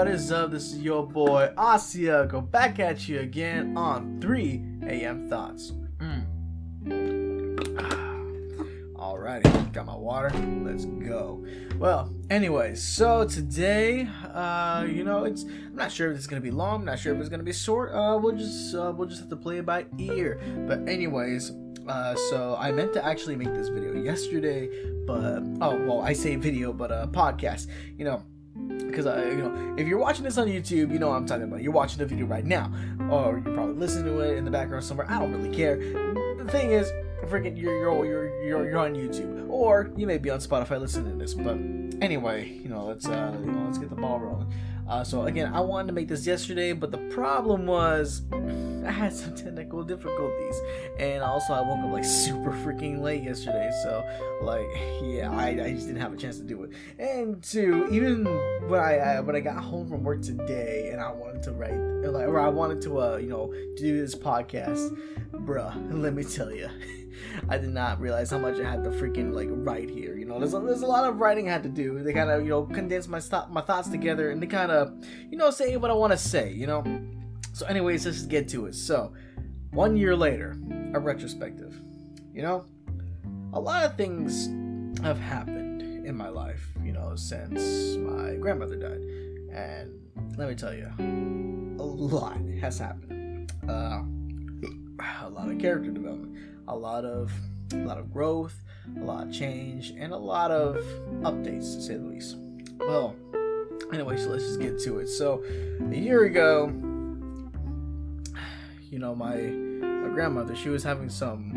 What is up? This is your boy Asia. Go back at you again on 3 a.m. Thoughts. Alrighty, got my water. Let's go. Well, anyways, so today, I'm not sure if it's gonna be long. I'm not sure if it's gonna be short. We'll just have to play it by ear. But anyways, so I meant to actually make this video yesterday, but I say video, but podcast. Because if you're watching this on YouTube, you know what I'm talking about. You're watching the video right now, or you're probably listening to it in the background somewhere. I don't really care. The thing is, freaking, you're on YouTube, or you may be on Spotify listening to this. But anyway, let's get the ball rolling. So again, I wanted to make this yesterday, but the problem was I had some technical difficulties, and also I woke up like super freaking late yesterday. So I just didn't have a chance to do it. And two, even when I got home from work today, and I wanted to write, or I wanted to do this podcast, bruh, let me tell you. I did not realize how much I had to freaking write here. There's a lot of writing I had to do. They kind of condense my thoughts together, and they kind of say what I want to say. So anyways, let's just get to it. So 1 year later, a retrospective. A lot of things have happened in my life. Since my grandmother died, and let me tell you, a lot has happened. A lot of character development, a lot of growth, a lot of change, and a lot of updates, to say the least. Well, anyway, so let's just get to it. So a year ago, my grandmother, she was having some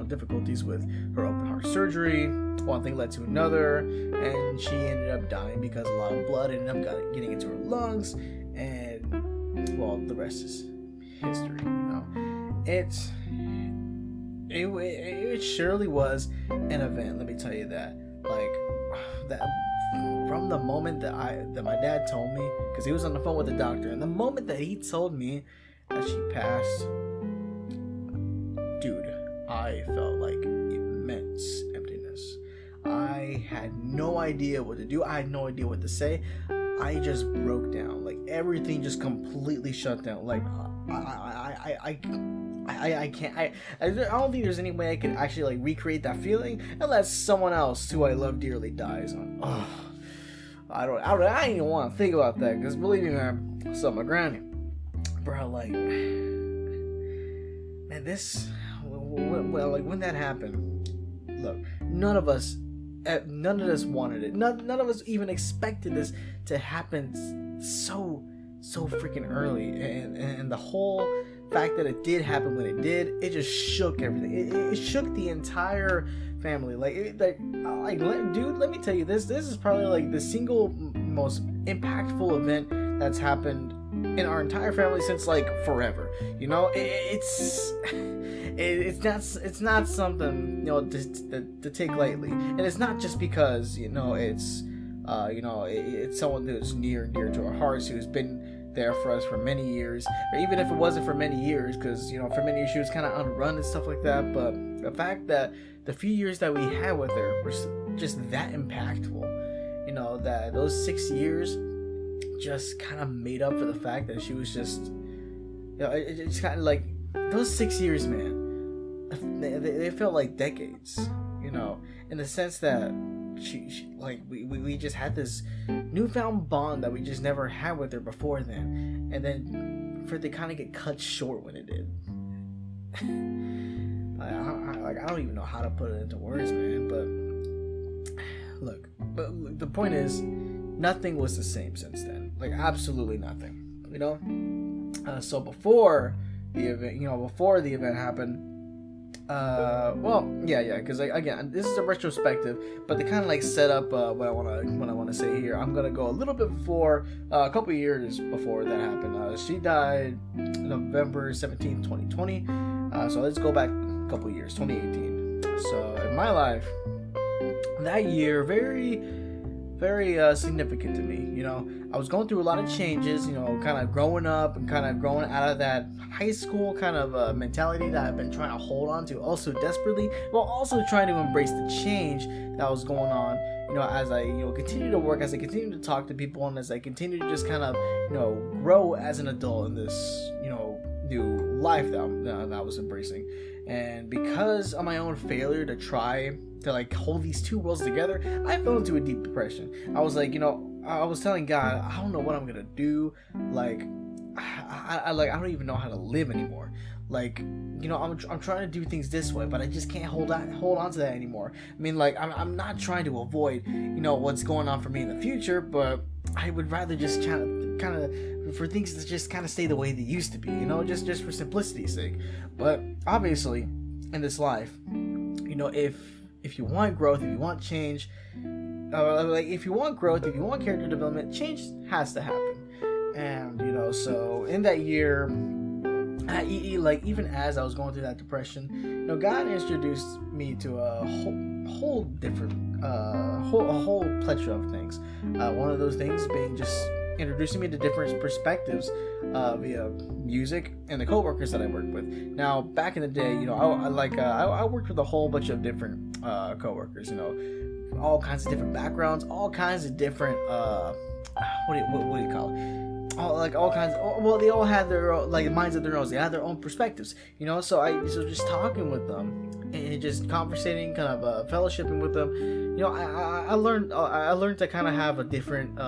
difficulties with her open heart surgery. One thing led to another, and she ended up dying because a lot of blood ended up getting into her lungs, and well, the rest is history. It surely was an event. Let me tell you that. That from the moment that my dad told me, because he was on the phone with the doctor, and the moment that he told me that she passed, dude, I felt like immense emptiness. I had no idea what to do. I had no idea what to say. I just broke down. Everything just completely shut down. I can't. I don't think there's any way I could actually recreate that feeling unless someone else who I love dearly dies. I don't even want to think about that, because believe me, man, so my granny, bro, man, this, when that happened, look, none of us wanted it. None of us even expected this to happen so freaking early, and the whole fact that it did happen when it did, it just shook everything. It shook the entire family. Dude, let me tell you, this is probably the single most impactful event that's happened in our entire family since forever. It's not something to take lightly, and it's not just because it's someone who's near and dear to our hearts, who's been there for us for many years, or even if it wasn't for many years, because for many years she was kind of on a run and stuff like that. But the fact that the few years that we had with her were just that impactful, that those 6 years just kind of made up for the fact that she was just, it's kind of those 6 years, man, they felt like decades, in the sense that we just had this newfound bond that we just never had with her before then, and then for it to kind of get cut short when it did. I don't even know how to put it into words, man. But the point is, nothing was the same since then. Absolutely nothing. So before the event happened. Because again, this is a retrospective, but they kind of set up what I want to say here. I'm gonna go a little bit before, a couple years before that happened. She died November 17th, 2020. So let's go back a couple years, 2018. So in my life, that year, very, very significant to me. You know, I was going through a lot of changes, you know, kind of growing up and kind of growing out of that high school kind of mentality that I've been trying to hold on to also desperately, while also trying to embrace the change that was going on, you know, as I, you know, continue to work, as I continue to talk to people, and as I continue to just kind of, you know, grow as an adult in this, you know, new life that I was embracing. And because of my own failure to try to like hold these two worlds together, I fell into a deep depression. I was like, you know, I was telling God, I don't know what I'm gonna do. Like, I don't even know how to live anymore. Like, you know, I'm trying to do things this way, but I just can't hold on to that anymore. I mean, like, I'm not trying to avoid, you know, what's going on for me in the future, but I would rather just kind of for things to just kind of stay the way they used to be, you know, just for simplicity's sake. But obviously, in this life, you know, if you want growth, if you want change, like if you want growth, if you want character development, change has to happen. And you know, so in that year, like even as I was going through that depression, you know, God introduced me to a whole different, a whole plethora of things. One of those things being just introducing me to different perspectives via music and the co-workers that I worked with. Now, back in the day, you know, I worked with a whole bunch of different co-workers, you know, all kinds of different backgrounds, all kinds of different what do you call it? All kinds of, well, they all had their own, like, minds of their own. They had their own perspectives, you know. So just talking with them and just conversating, kind of fellowshipping with them, you know, I learned to kind of have a different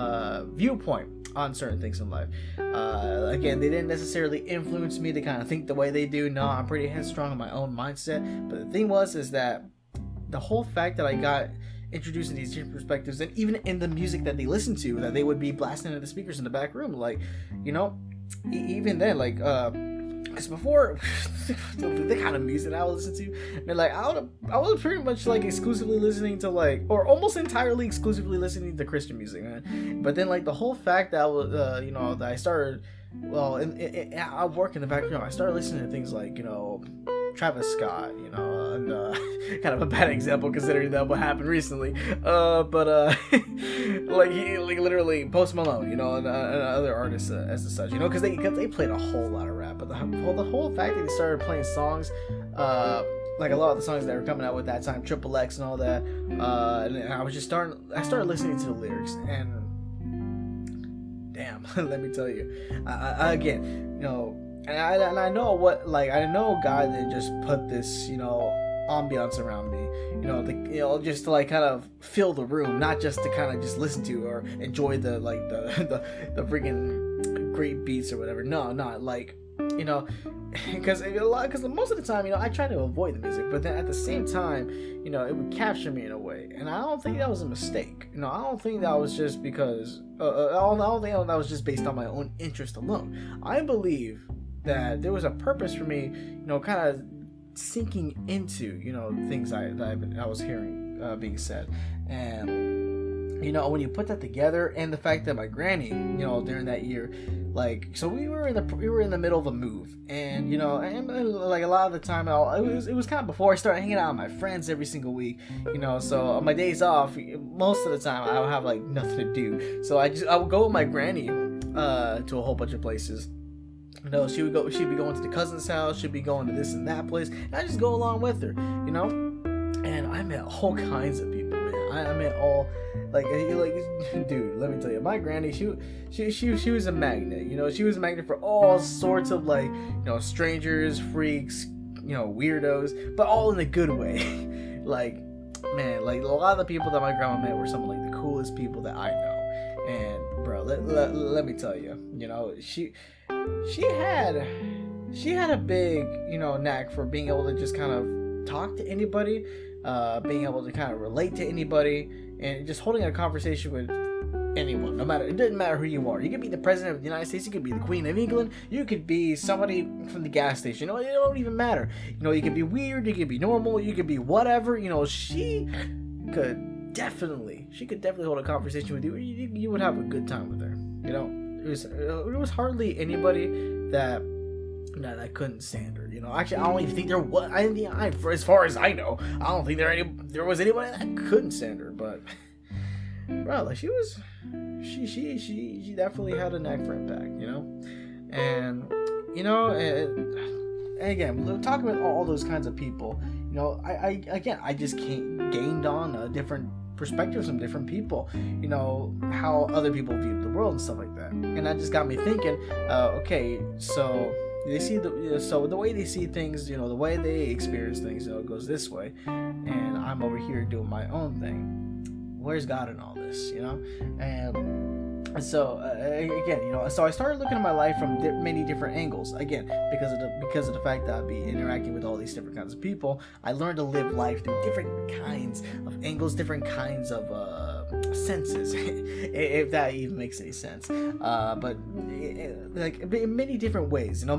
viewpoint on certain things in life. Again, they didn't necessarily influence me to kind of think the way they do. No, I'm pretty headstrong in my own mindset. But the thing is that the whole fact that I got introducing these different perspectives, and even in the music that they listen to, that they would be blasting into the speakers in the back room, like, you know, even then, like, because before the kind of music I would listen to, I mean, like, I was pretty much like exclusively listening to, like, or almost entirely exclusively listening to Christian music, man. But then, like, the whole fact that I was, you know, that I started, well, I work in the back room, I started listening to things like, you know, Travis Scott, you know, and kind of a bad example considering that what happened recently, but like literally Post Malone, you know, and other artists as such, you know, because they played a whole lot of rap, but the whole fact that they started playing songs, like a lot of the songs that were coming out with that time, XFLiX and all that, and I started listening to the lyrics, and damn, let me tell you, I again, you know. And I know I know God didn't just put this, you know, ambiance around me, you know, just to like kind of fill the room, not just to kind of just listen to or enjoy the freaking great beats or whatever. No, not like, you know, because most of the time, you know, I try to avoid the music, but then at the same time, you know, it would capture me in a way, and I don't think that was a mistake. You know, I don't think that was just because I don't think that was just based on my own interest alone. I believe that there was a purpose for me, you know, kind of sinking into, you know, things I was hearing being said. And, you know, when you put that together, and the fact that my granny, you know, during that year, like, so we were in the middle of a move, and, you know, and like a lot of the time, it was kind of before I started hanging out with my friends every single week, you know, so on my days off, most of the time I would have like nothing to do, so I would go with my granny to a whole bunch of places. You know, she'd be going to the cousin's house, she'd be going to this and that place, and I just go along with her, you know. And I met all kinds of people, man. I met all, like, dude, let me tell you, my granny, she was a magnet, you know. She was a magnet for all sorts of, like, you know, strangers, freaks, you know, weirdos, but all in a good way. Like, man, like, a lot of the people that my grandma met were some of, like, the coolest people that I know. And, bro, let me tell you, you know, she had a big, you know, knack for being able to just kind of talk to anybody, being able to kind of relate to anybody, and just holding a conversation with anyone. No matter, it doesn't matter who you are. You could be the president of the United States. You could be the Queen of England. You could be somebody from the gas station. You know, it don't even matter. You know, you could be weird. You could be normal. You could be whatever. You know, she could definitely hold a conversation with you. You would have a good time with her. You know. There was hardly anybody that I couldn't stand her. You know, actually, I don't even think there was. For as far as I know, I don't think there was anybody that couldn't stand her. But bro, like she definitely had a knack for impact, you know. And you know, and again, talking about all those kinds of people, you know, I just gained on a different perspectives from different people, you know, how other people view the world and stuff like that. And that just got me thinking, okay, so they see the way they see things, you know, the way they experience things, you know, it goes this way, and I'm over here doing my own thing. Where's God in all this, you know? And so again, you know, so I started looking at my life from many different angles. Again, because of the fact that I'd be interacting with all these different kinds of people, I learned to live life through different kinds of angles, different kinds of senses, if that even makes any sense. But like in many different ways, you know,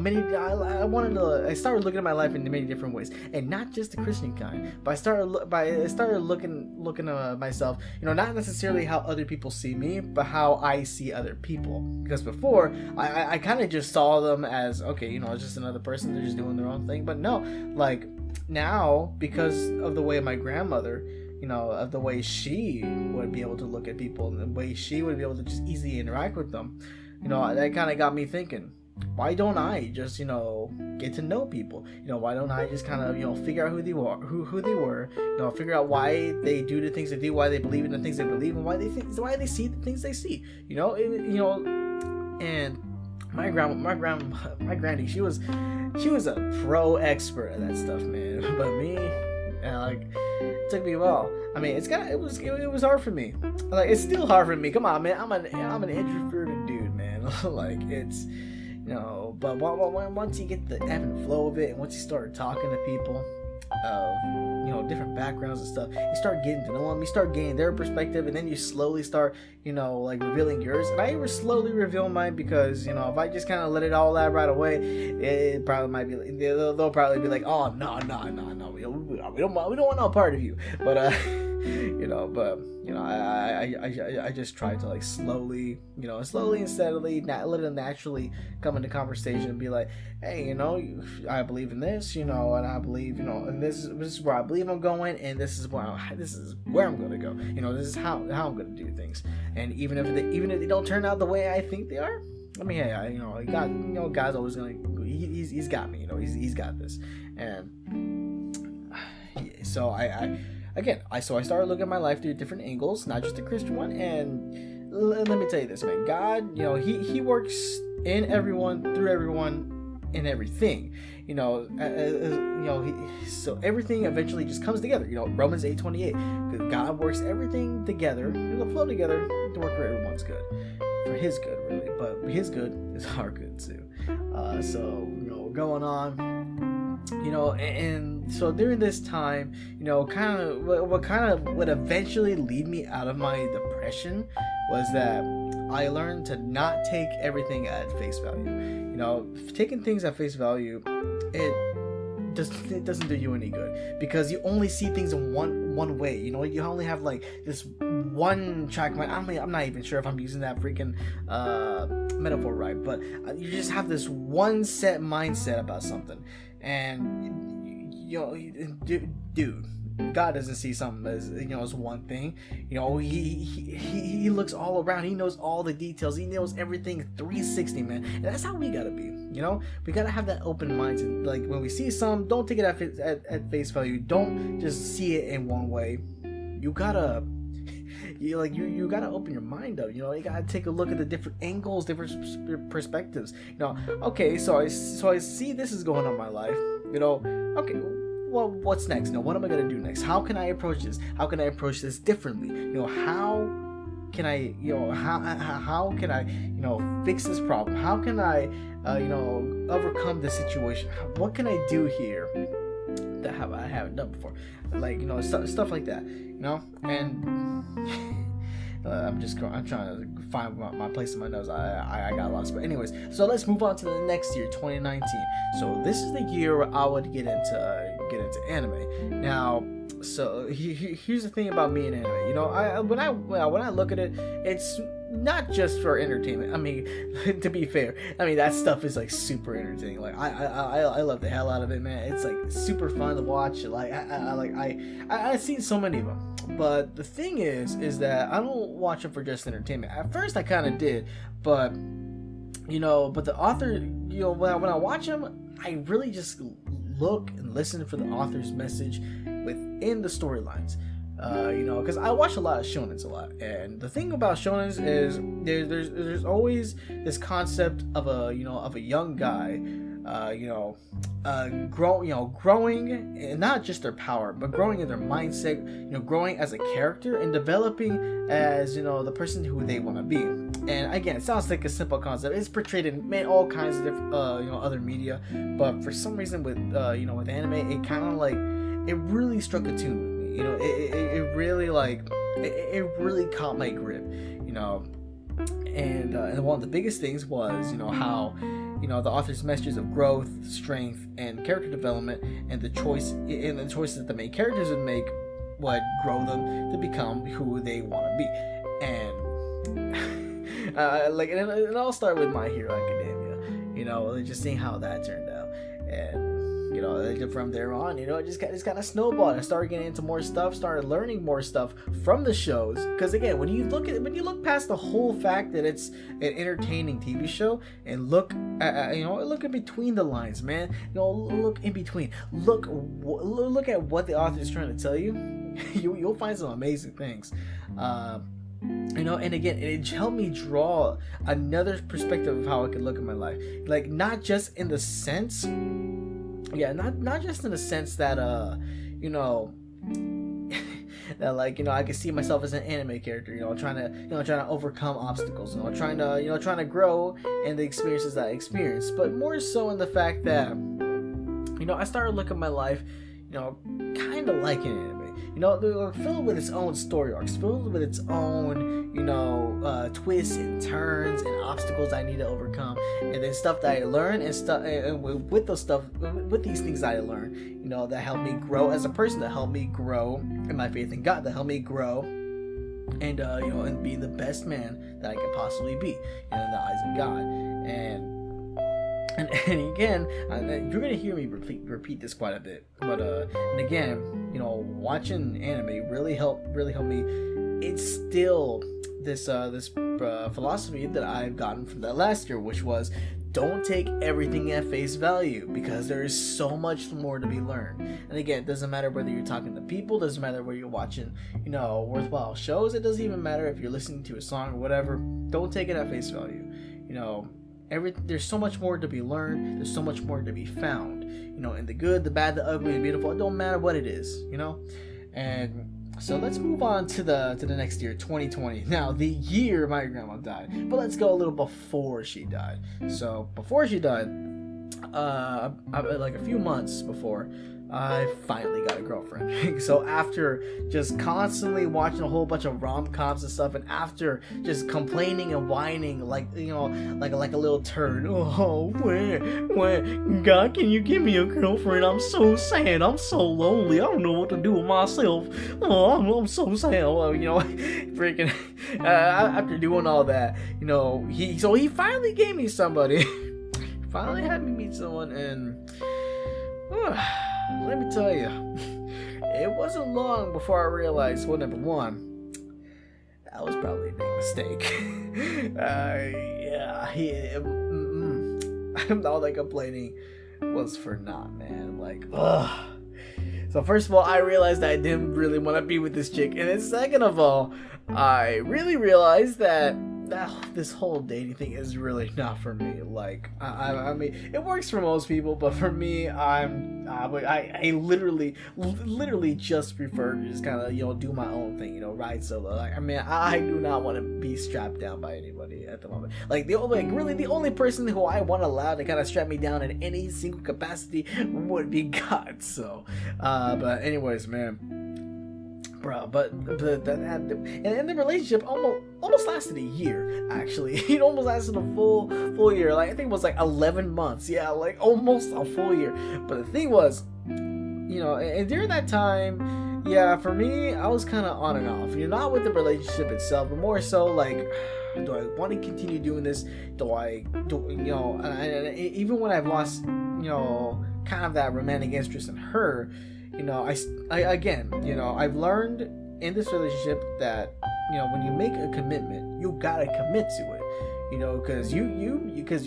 I started looking at my life in many different ways, and not just the Christian kind. But I started looking at myself, you know, not necessarily how other people see me, but how I see other people. Because before, I kind of just saw them as, okay, you know, it's just another person, they're just doing their own thing. But no, like now, because of the way my grandmother, you know, of the way she would be able to look at people and the way she would be able to just easily interact with them, you know, that kind of got me thinking, why don't I just, you know, get to know people? You know, why don't I just kind of, you know, figure out who they were, you know, figure out why they do the things they do, why they believe in the things they believe, and why they see the things they see. You know, and my granny, she was a pro expert at that stuff, man. But me, like, it took me a while. I mean, it was hard for me. Like, it's still hard for me. Come on, man. I'm an introverted dude, man. Like, it's, you know, but once you get the ebb and flow of it, and once you start talking to people of, you know, different backgrounds and stuff, you start getting to know them, you start gaining their perspective, and then you slowly start, you know, like revealing yours. And I slowly reveal mine because, you know, if I just kind of let it all out right away, it probably might be, they'll probably be like, oh, no, we don't want no part of you. But you know, I just try to, like, slowly and steadily let it naturally come into conversation and be like, hey, you know, I believe in this, you know, and I believe, you know, and this is where I believe I'm going, and this is where I'm going to go. You know, this is how I'm going to do things. And even if they don't turn out the way I think they are, I mean, hey, you know, God's always he's got me, you know, he's got this. And so I started looking at my life through different angles, not just the Christian one. And let me tell you this, man. God, you know, he works in everyone, through everyone, in everything. You know, so everything eventually just comes together. You know, Romans 8:28. Because God works everything together, it'll flow together to work for everyone's good, for His good, really. But His good is our good too. So, you know, going on, you know, and so during this time, you know, what eventually lead me out of my depression was that I learned to not take everything at face value. You know, taking things at face value, it doesn't do you any good, because you only see things in one way. You know, you only have like this one track mind. I'm not even sure if I'm using that freaking metaphor right, but you just have this one set mindset about something. And, you know, dude, God doesn't see something as, you know, as one thing. You know, he looks all around. He knows all the details. He knows everything 360, man. And that's how we gotta be. You know, we gotta have that open mind. And, like, when we see something, don't take it at face value. Don't just see it in one way. You gotta open your mind up. You know, you gotta take a look at the different angles, different perspectives. You know, okay, so I see this is going on in my life. You know, okay, well, what's next? You know, what am I gonna do next? How can I approach this? How can I approach this differently? You know, how can I, you know, how can I, you know, fix this problem? How can I, you know, overcome this situation? What can I do here that I haven't done before? Like, you know, stuff like that. You know, and I'm trying to find my place in my notes. I got lost. But anyways, so let's move on to the next year, 2019. So this is the year where I would get into anime. Now, so here's the thing about me and anime. You know, when I look at it, it's not just for entertainment. I mean, to be fair, I mean that stuff is like super entertaining. Like I love the hell out of it, man. It's like super fun to watch. Like I've seen so many of them. But the thing is that I don't watch them for just entertainment. At first, I kind of did, but but the author, when I watch them, I really just look and listen for the author's message within the storylines. Because I watch a lot of shonens and the thing about shonens is there's always this concept of a young guy, growing, and not just their power, but growing in their mindset, growing as a character and developing as the person who they want to be. And again, it sounds like a simple concept. It's portrayed in all kinds of different other media, but for some reason with with anime, it kind of like it really struck a tune with me. It really it really caught my grip, and one of the biggest things was how the author's messages of growth, strength, and character development, and the choices that the main characters would make would grow them to become who they want to be. And and it all started with My Hero Academia, just seeing how that turned out. And from there on, it just kind of snowballed. I started getting into more stuff, started learning more stuff from the shows. Because again, when you look past the whole fact that it's an entertaining TV show, and look in between the lines, man. Look in between. Look at what the author is trying to tell you. You'll find some amazing things. And again, it helped me draw another perspective of how I could look at my life. Like, not just in the sense. Yeah, not just in the sense that that I can see myself as an anime character, trying to overcome obstacles, trying to grow in the experiences that I experienced, but more so in the fact that I started looking at my life, kind of like an anime. Filled with its own story arcs, filled with its own, twists and turns and obstacles I need to overcome, and then stuff that I learn and with these things that I learn, that help me grow as a person, that help me grow in my faith in God, that help me grow and and be the best man that I could possibly be in the eyes of God. And again, you're gonna hear me repeat this quite a bit, but and again, watching anime really helped me instill this philosophy that I've gotten from that last year, which was don't take everything at face value, because there is so much more to be learned. And again, it doesn't matter whether you're talking to people, doesn't matter whether you're watching worthwhile shows, it doesn't even matter if you're listening to a song or whatever. Don't take it at face value. There's so much more to be learned. There's so much more to be found. In the good, the bad, the ugly, the beautiful. It don't matter what it is. And so let's move on to the next year, 2020. Now, the year my grandma died. But let's go a little before she died. So before she died, like a few months before, I finally got a girlfriend. So after just constantly watching a whole bunch of rom-coms and stuff, and after just complaining and whining like a little turd, when God, can you give me a girlfriend? I'm so sad, I'm so lonely, I don't know what to do with myself. I'm so sad. Freaking after doing all that, he finally gave me somebody. Finally had me meet someone, and let me tell you, it wasn't long before I realized, well, number one, that was probably a big mistake. All that complaining was for naught, man. So first of all, I realized that I didn't really want to be with this chick, and then second of all, I really realized that this whole dating thing is really not for me. I mean, it works for most people, but for me, I literally just prefer to just kind of do my own thing, ride solo. I do not want to be strapped down by anybody at the moment. The only person who I want to allow to kind of strap me down in any single capacity would be God. So, but anyways, man. Bro, but and the relationship almost lasted a year. Actually, it almost lasted a full year. I think it was 11 months. Yeah, almost a full year. But the thing was, and during that time, yeah, for me, I was kind of on and off. Not with the relationship itself, but more so Do I want to continue doing this? And even when I've lost, kind of that romantic interest in her, I've learned in this relationship that, when you make a commitment, you gotta commit to it. Because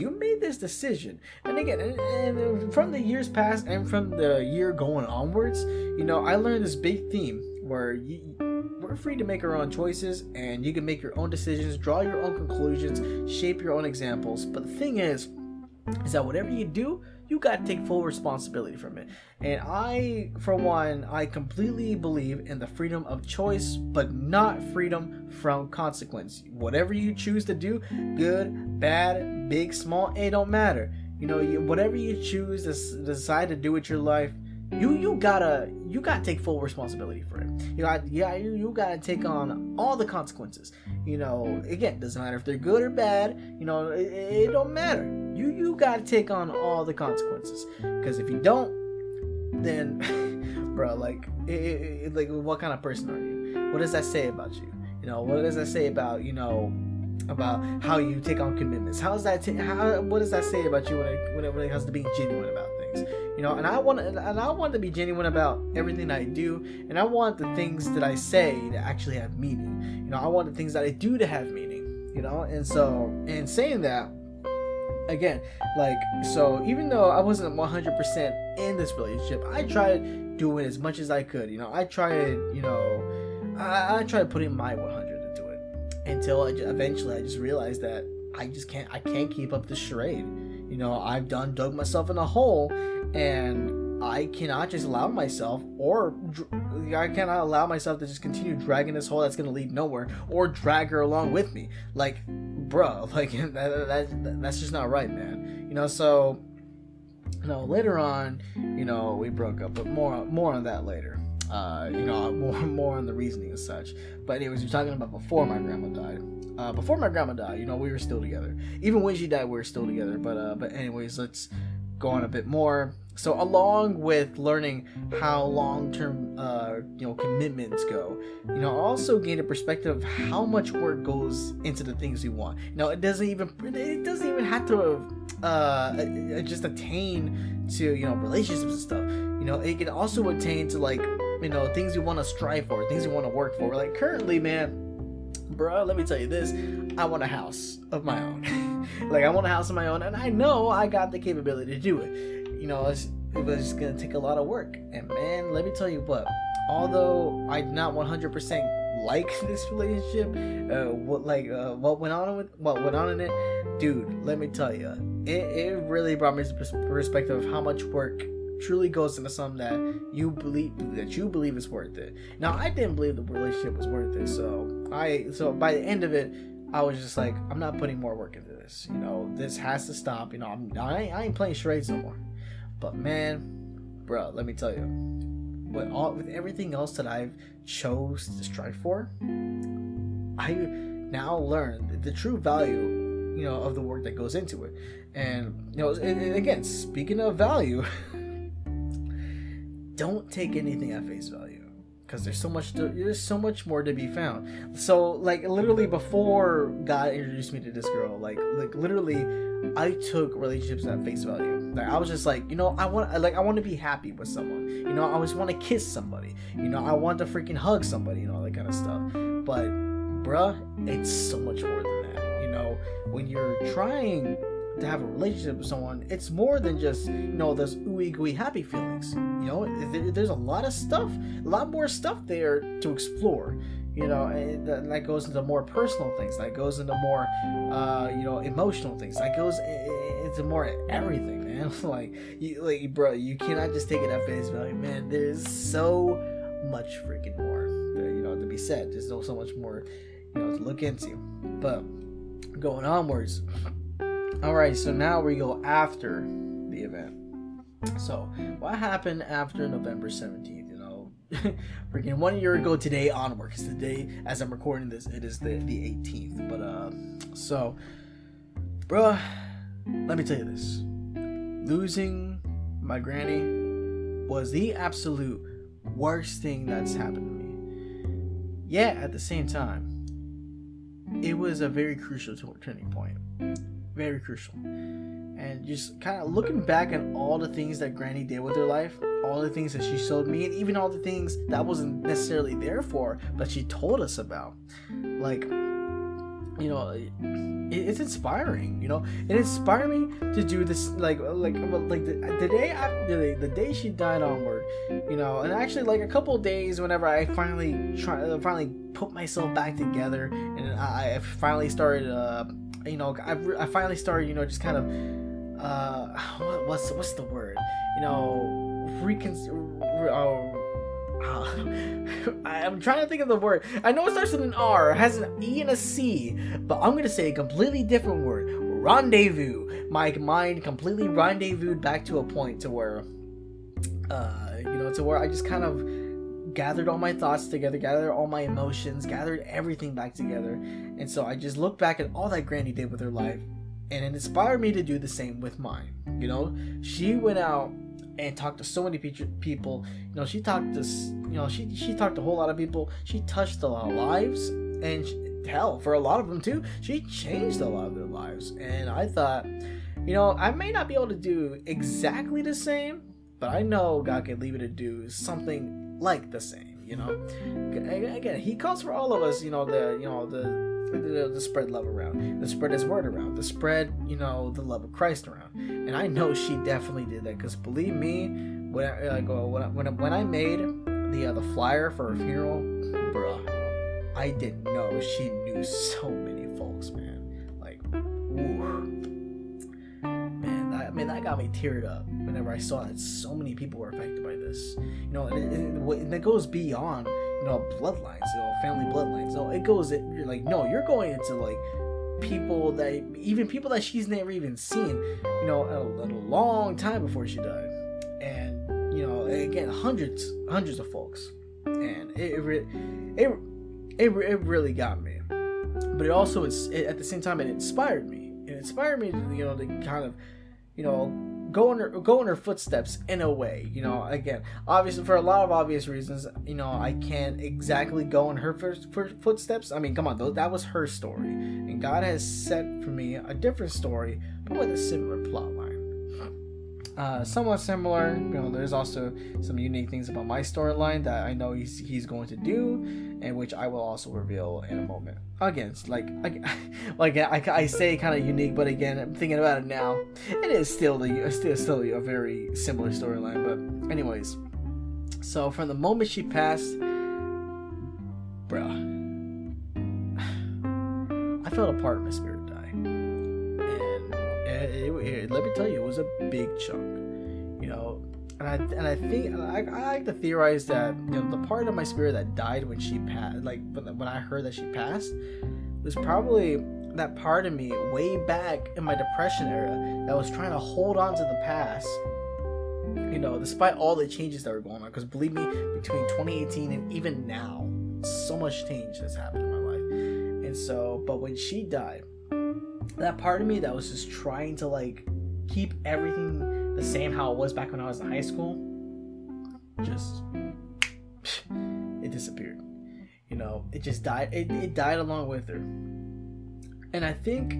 you made this decision, and again, and from the years past and from the year going onwards, I learned this big theme where we're free to make our own choices, and you can make your own decisions, draw your own conclusions, shape your own examples. But the thing is that whatever you do, you gotta take full responsibility from it. And for one, I completely believe in the freedom of choice, but not freedom from consequence. Whatever you choose to do, good, bad, big, small, it don't matter. Whatever you choose to decide to do with your life, you gotta take full responsibility for it. You gotta take on all the consequences. Again, doesn't matter if they're good or bad. It don't matter. You gotta take on all the consequences. Because if you don't, then, bro, like what kind of person are you? What does that say about you? What does that say about about how you take on commitments? What does that say about you when it comes to being genuine about things? And I want to be genuine about everything I do, and I want the things that I say to actually have meaning. I want the things that I do to have meaning. And so, in saying that, again, so even though I wasn't 100% in this relationship, I tried doing as much as I could. I tried putting my 100 into it until eventually I just realized that I can't keep up the charade. I've dug myself in a hole, and I cannot just allow myself, I cannot allow myself to just continue dragging this hole that's going to lead nowhere, or drag her along with me. Bro, that's just not right, man. So, later on, we broke up, but more on that later. More on the reasoning and such. But anyways, we're talking about before my grandma died. Before my grandma died, we were still together. Even when she died, we were still together. But anyways, let's go on a bit more. So along with learning how long-term, commitments go, I also gained a perspective of how much work goes into the things we want. It doesn't even have to just attain to relationships and stuff. It can also attain to things you want to strive for, things you want to work for. Like currently, man, bro, let me tell you this: I want a house of my own. I want a house of my own, and I know I got the capability to do it. It was gonna take a lot of work, and man, let me tell you what. Although I did not 100% like this relationship, what went on in it, dude, let me tell you, it really brought me to the perspective of how much work truly goes into something that you believe is worth it. Now, I didn't believe the relationship was worth it, so by the end of it, I was just like, I'm not putting more work into this. This has to stop. I ain't playing charades no more. But man, bro, let me tell you, with everything else that I've chose to strive for, I now learn the true value, of the work that goes into it. And and again, speaking of value, don't take anything at face value, because there's so much more to be found. So literally before God introduced me to this girl, literally I took relationships at face value. I was just I want to be happy with someone. I always want to kiss somebody. I want to freaking hug somebody, all that kind of stuff. But bruh, it's so much more than that. When you're trying to have a relationship with someone, it's more than just those ooey gooey happy feelings. There's a lot of stuff, a lot more stuff there to explore. And that goes into more personal things. That goes into more, emotional things. That goes into more everything, man. Bro, you cannot just take it at face value, man. There's so much freaking more, to be said. There's so much more, to look into. But going onwards. All right, so now we go after the event. So what happened after November 17th? Freaking 1 year ago today onward, because today, as I'm recording this, it is the 18th. But so, bruh, let me tell you this: losing my granny was the absolute worst thing that's happened to me. Yet at the same time, it was a very crucial turning point. Very crucial. And just kind of looking back at all the things that Granny did with her life, all the things that she showed me, and even all the things that I wasn't necessarily there for, but she told us about. Like, you know, it's inspiring. You know, it inspired me to do this. Like the day she died onward. You know, and actually like a couple of days whenever I finally put myself back together, and I finally started. You know, I finally started. You know, just kind of. What's the word? You know, I'm trying to think of the word. I know it starts with an R, has an E and a C, but I'm gonna say a completely different word. Rendezvous. My mind completely rendezvoused back to a point to where, you know, to where I just kind of gathered all my thoughts together, gathered all my emotions, gathered everything back together, and so I just looked back at all that Granny did with her life. And it inspired me to do the same with mine. You know, she went out and talked to so many people. You know, she talked to, you know, she talked to a whole lot of people. She touched a lot of lives, and hell, for a lot of them too, she changed a lot of their lives. And I thought, you know, I may not be able to do exactly the same, but I know God can lead me to do something like the same. You know, again, He calls for all of us. You know, the spread love around, the spread His word around, the spread, you know, the love of Christ around. And I know she definitely did that, because believe me, when I made the flyer for her funeral, bruh, I didn't know she knew so many folks, man. Like, ooh, man, that got me teared up whenever I saw that so many people were affected by this. You know, and it goes beyond, you know, bloodlines, you know, family bloodlines. No, it goes. You're like, no, you're going into like people that she's never even seen. You know, a long time before she died, and you know, again, hundreds of folks, and it really got me. But it also at the same time it inspired me. It inspired me to, you know, to kind of, you know, go in her footsteps in a way. You know, again, obviously for a lot of obvious reasons, you know, I can't exactly go in her footsteps. I mean, come on, though, that was her story, and God has set for me a different story, but with a similar plot line. Somewhat similar. You know, there's also some unique things about my storyline that I know he's going to do, and which I will also reveal in a moment. Again, it's like I say kind of unique, but again, I'm thinking about it now, it is still a very similar storyline. But anyways, so from the moment she passed, bruh, I felt a part of my spirit die, and let me tell you, it was a big chunk, you know. And I think I like to theorize that, you know, the part of my spirit that died when she passed, like when I heard that she passed, was probably that part of me way back in my depression era that was trying to hold on to the past, you know, despite all the changes that were going on. Because believe me, between 2018 and even now, so much change has happened in my life. And so, but when she died, that part of me that was just trying to like keep everything the same how it was back when I was in high school, just it disappeared. You know, it just died. It died along with her. And I think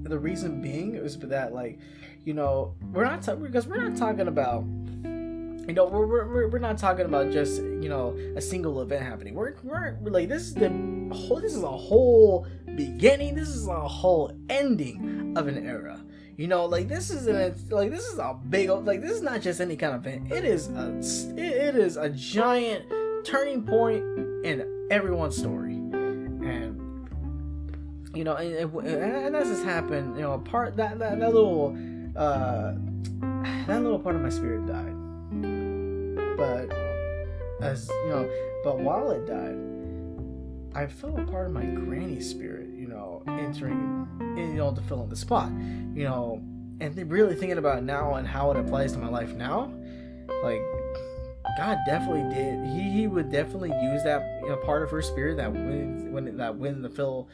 the reason being was that, like, you know, we're not talking about, you know, we're not talking about just, you know, a single event happening. We're like, this is a whole beginning. This is a whole ending of an era. You know, like, this is a big, like, this is not just any kind of event. It is a giant turning point in everyone's story. And, you know, and as this happened, you know, that little part of my spirit died. But as you know, but while it died, I felt a part of my granny's spirit, you know, entering, you know, to fill in the spot, you know, and really thinking about it now and how it applies to my life now. Like, God definitely did. He would definitely use that, you know, part of her spirit that the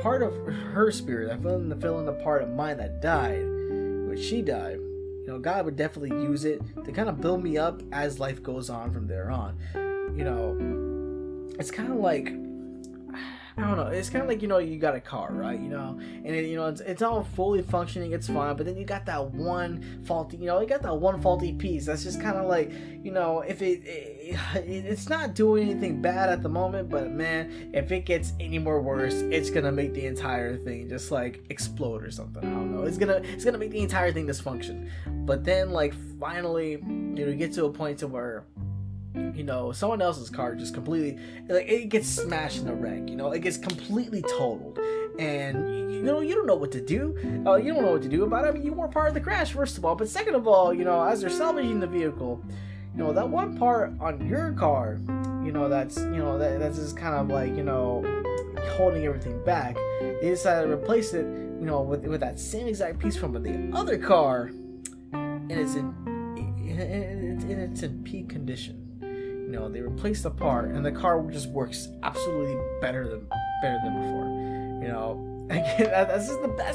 part of her spirit that fill in the part of mine that died when she died. You know, God would definitely use it to kind of build me up as life goes on from there on. You know, it's kind of like, I don't know. It's kind of like, you got a car, right? And it's all fully functioning. It's fine. But then you got that one faulty, you got that one faulty piece. That's just kind of like, if it's not doing anything bad at the moment, but man, if it gets any more worse, it's gonna make the entire thing just like explode or something. I don't know. It's gonna make the entire thing dysfunction. But then like finally, you get to a point to where someone else's car just completely, like, it gets smashed in a wreck. It gets completely totaled, and you don't know what to do. You don't know what to do about it. I mean, you weren't part of the crash, first of all, but second of all, as they're salvaging the vehicle, that one part on your car, that's just kind of like, holding everything back. They decided to replace it, with that same exact piece from the other car, and it's in peak condition. They replaced the part, and the car just works absolutely better than before. Again, that's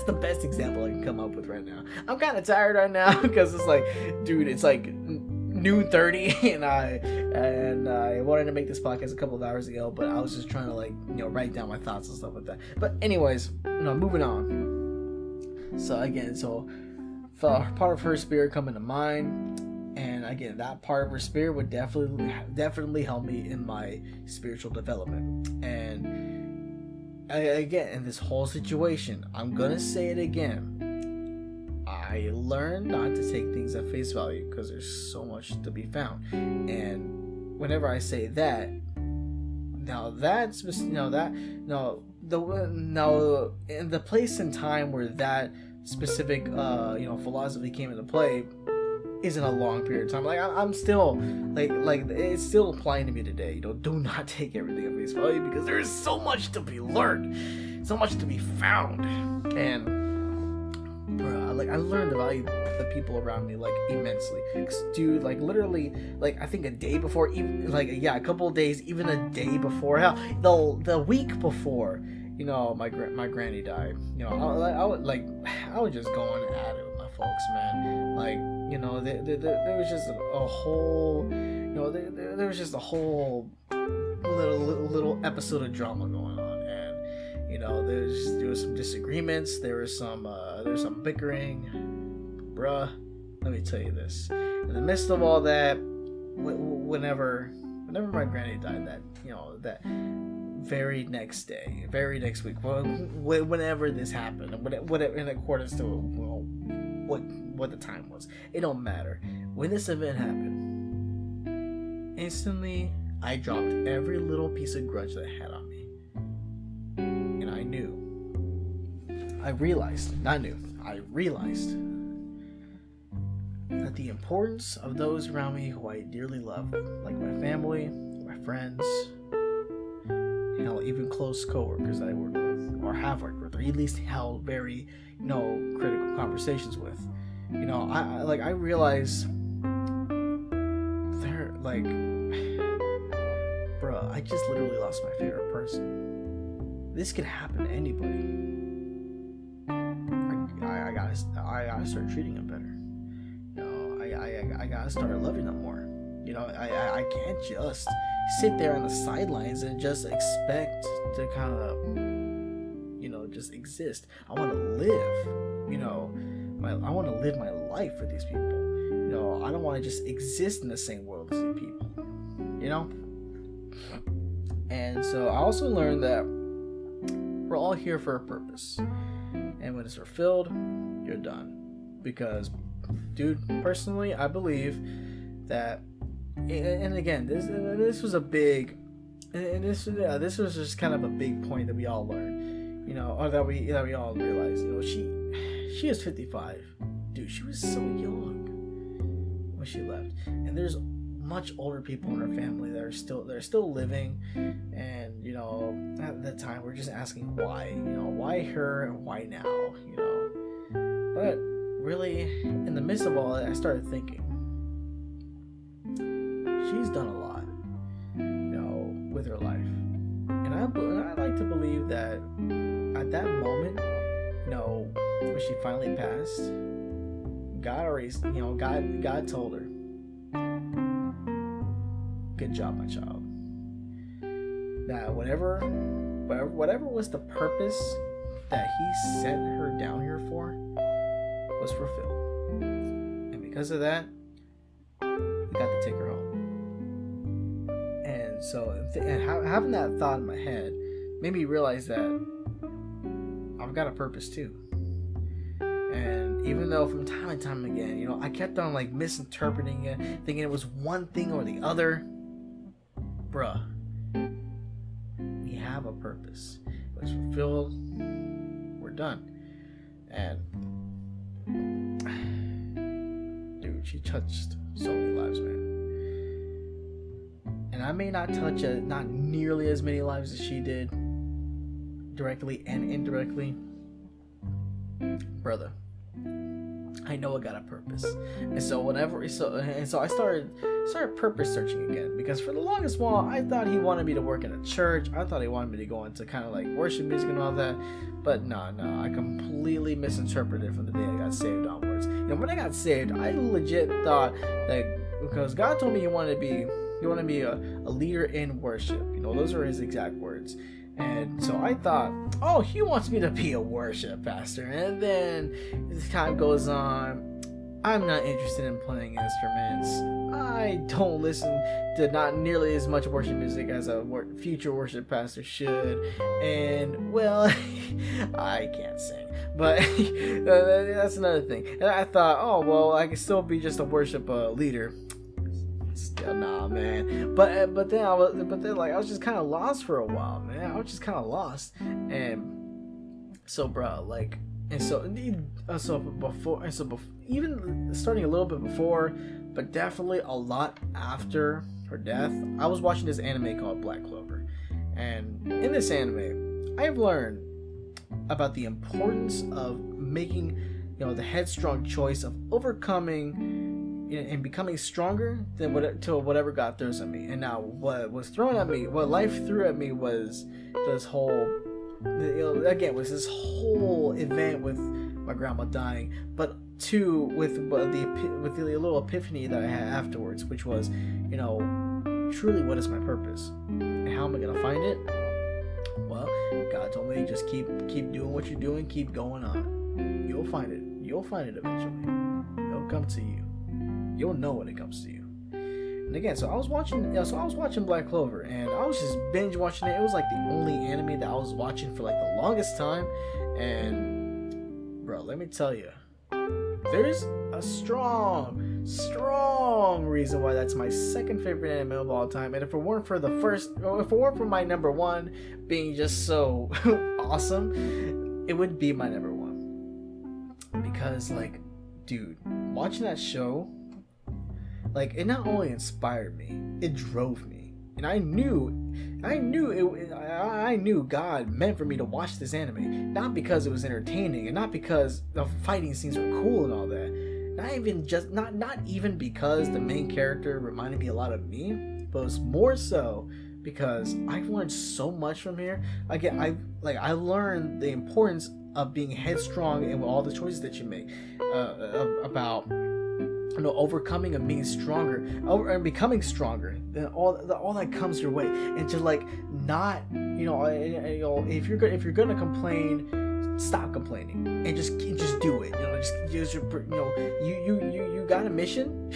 the best example I can come up with right now. I'm kind of tired right now because it's like, dude, it's like noon 30, and I wanted to make this podcast a couple of hours ago, but I was just trying to like write down my thoughts and stuff like that. But anyways, moving on. So again, part of her spirit coming to mind. And again, that part of her spirit would definitely help me in my spiritual development. And again, in this whole situation, I'm gonna say it again. I learned not to take things at face value because there's so much to be found. And whenever I say that, in the place and time where that specific philosophy came into play isn't a long period of time. Like I'm still like it's still applying to me today. Do not take everything at face value because there is so much to be learned, so much to be found. And I learned to value the people around me like immensely. Dude, like literally, like I think a day before, even a couple of days, even a day before, hell, the week before, my granny died. I was just going at it with my folks, man. Like, there was just a whole, there was just a whole little episode of drama going on, and there was some disagreements, there was some bickering, bruh. Let me tell you this: in the midst of all that, whenever my granny died, that very next day, very next week, whenever this happened, whatever in accordance to what the time was, it don't matter. When this event happened, instantly I dropped every little piece of grudge that I had on me, and I realized that the importance of those around me who I dearly love, like my family, my friends, even close coworkers that I work with or have worked with, or at least held very critical conversations with. I realize they're like, bruh, I just literally lost my favorite person. This can happen to anybody. I gotta start treating them better. I gotta start loving them more. I can't just sit there on the sidelines and just expect to kind of just exist. I want to live. I want to live my life with these people. I don't want to just exist in the same world as these people. And so I also learned that we're all here for a purpose, and when it's fulfilled, you're done. Because, dude, personally, I believe that, and again, this was a big, and this was just kind of a big point that we all learned, or that we all realized. She is 55, dude. She was so young when she left, and there's much older people in her family that are still living, and at that time we're just asking why her and why now, but really, in the midst of all that, I started thinking, she's done a lot, with her life, and I like to believe that at that moment, when she finally passed, God told her, "Good job, my child. That whatever whatever was the purpose that he sent her down here for was fulfilled. And because of that, he got to take her home. And so having that thought in my head made me realize that I've got a purpose too. And even though from time to time again, you know, I kept on like misinterpreting it, thinking it was one thing or the other, bruh, we have a purpose. It's fulfilled. We're done. And dude, she touched so many lives, man. And I may not touch not nearly as many lives as she did, directly and indirectly, brother. I know I got a purpose. And so I started purpose searching again, because for the longest while I thought he wanted me to work in a church. I thought he wanted me to go into kind of like worship music and all that. But no, I completely misinterpreted from the day I got saved onwards. You know, when I got saved, I legit thought that because God told me he wanted to be a leader in worship. You know, those are his exact words. And so I thought, oh, he wants me to be a worship pastor. And then as time goes on, I'm not interested in playing instruments. I don't listen to not nearly as much worship music as a future worship pastor should. And, well, I can't sing. But that's another thing. And I thought, oh, well, I can still be just a worship leader. Still, nah, man. But then I was just kind of lost for a while, man. I was just kind of lost. And so, bro, like, before, even starting a little bit before, but definitely a lot after her death, I was watching this anime called Black Clover. And in this anime, I've learned about the importance of making, you know, the headstrong choice of overcoming and becoming stronger than whatever God throws at me. And now what was thrown at me, what life threw at me, was this whole, was this whole event with my grandma dying, but two, with the little epiphany that I had afterwards, which was, you know, truly what is my purpose and how am I gonna find it? Well, God told me just keep doing what you're doing, keep going on. You'll find it eventually. It'll come to you. You'll know when it comes to you. And again, so I was watching Black Clover, and I was just binge watching it. It was like the only anime that I was watching for like the longest time. And bro, let me tell you, there's a strong reason why that's my second favorite anime of all time. And if it weren't for my number one being just so awesome, it would be my number one. Because, like, dude, watching that show, like, it not only inspired me, it drove me. And I knew God meant for me to watch this anime, not because it was entertaining and not because the fighting scenes were cool and all that. Not even because the main character reminded me a lot of me, but it was more so because I've learned so much from here. Again, I learned the importance of being headstrong in all the choices that you make, about, you know, overcoming and being stronger, and becoming stronger than all that comes your way, and to like not, you know, if you're gonna complain, stop complaining and just do it. You got a mission,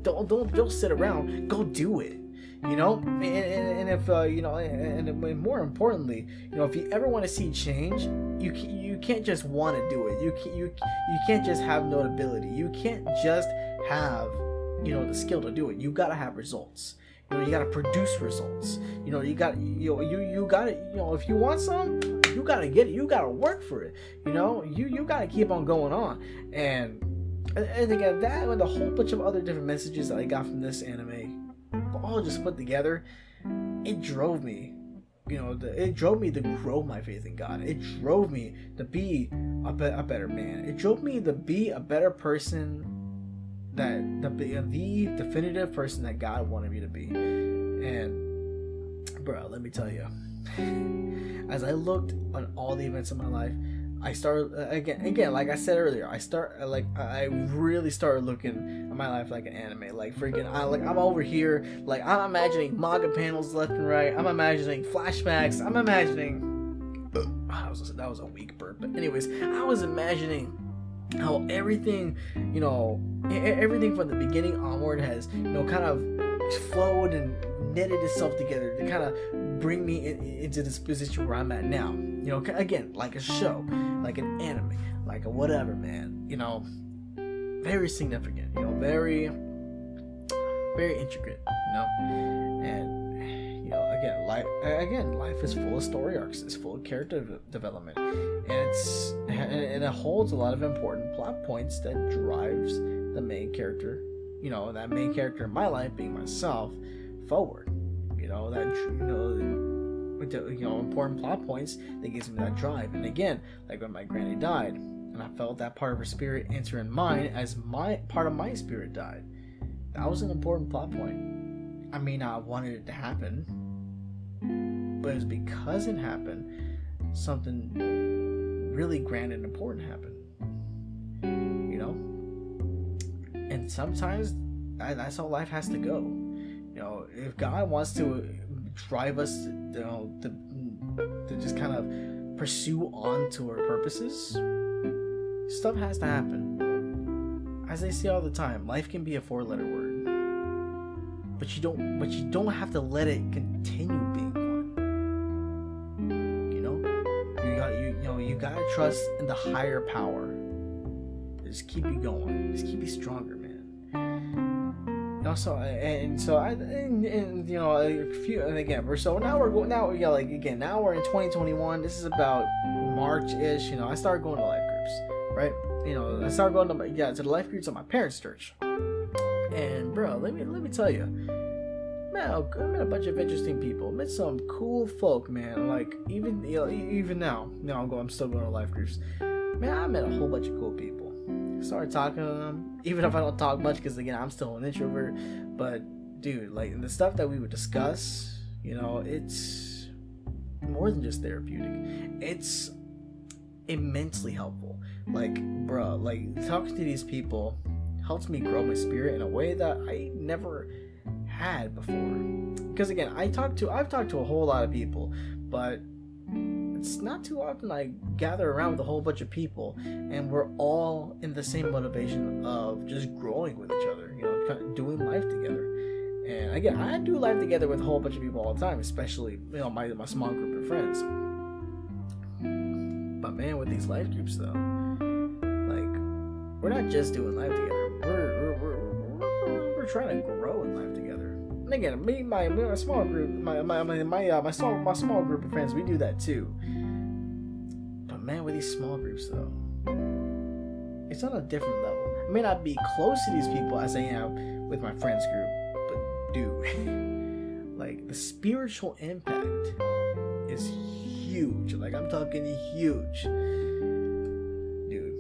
don't sit around, go do it. You know, and if you know, and more importantly, you know, if you ever want to see change, you can't just want to do it. You can't just have notability. You can't just have, you know, the skill to do it. You gotta have results. You know, you gotta produce results. You know, you gotta, you know, if you want some, you gotta get it. You gotta work for it. You know, you gotta keep on going on. And again, that and a whole bunch of other different messages that I got from this anime, all just put together, it drove me. You know, it drove me to grow my faith in God. It drove me to be a better man. It drove me to be a better person, the definitive person that God wanted me to be. And bro, let me tell you, as I looked on all the events of my life, I started again, like I said earlier, I really started looking at my life like an anime. Like freaking, I'm over here, like I'm imagining manga panels left and right. I'm imagining flashbacks. I'm imagining that was a weak burp. But anyways, I was imagining how everything, everything from the beginning onward has, kind of flowed and knitted itself together to kind of bring me into this position where I'm at now. Again, like a show, like an anime, like a whatever, man. Very significant. Very, very intricate. And life is full of story arcs. It's full of character development, and it holds a lot of important plot points that drives the main character. That main character in my life, being myself, forward. Important plot points that gives me that drive. And again, like when my granny died, and I felt that part of her spirit enter in mine as my part of my spirit died. That was an important plot point. I may not have wanted it to happen, but it was because it happened, something really grand and important happened. And sometimes that's how life has to go. If God wants to drive us to just kind of pursue on to our purposes, stuff has to happen. As they say all the time, life can be a 4-letter word, but you don't have to let it continue being one. You gotta trust in the higher power. Just keep you going. Just keep you stronger, man. Now we're in 2021. This is about March-ish. I started going to life groups, right? I started going to the life groups at my parents' church. And bro, let me tell you, man, I met a bunch of interesting people. Met some cool folk, man. Like even now, I'm still going to life groups. Man, I met a whole bunch of cool people. Started talking to them, even if I don't talk much, because again, I'm still an introvert. But dude, like the stuff that we would discuss, it's more than just therapeutic. It's immensely helpful. Like, bro, like talking to these people helps me grow my spirit in a way that I never had before. Because again, I've talked to a whole lot of people, but it's not too often I gather around with a whole bunch of people and we're all in the same motivation of just growing with each other, kind of doing life together. And again, I do life together with a whole bunch of people all the time, especially my small group of friends. But man, with these life groups though, like we're not just doing life together. We're trying to grow in life together. And again, my small group, my small group of friends, we do that too. But man, with these small groups though, it's on a different level. I may not be close to these people as I am with my friends group, but dude, like the spiritual impact is huge. Like I'm talking huge, dude.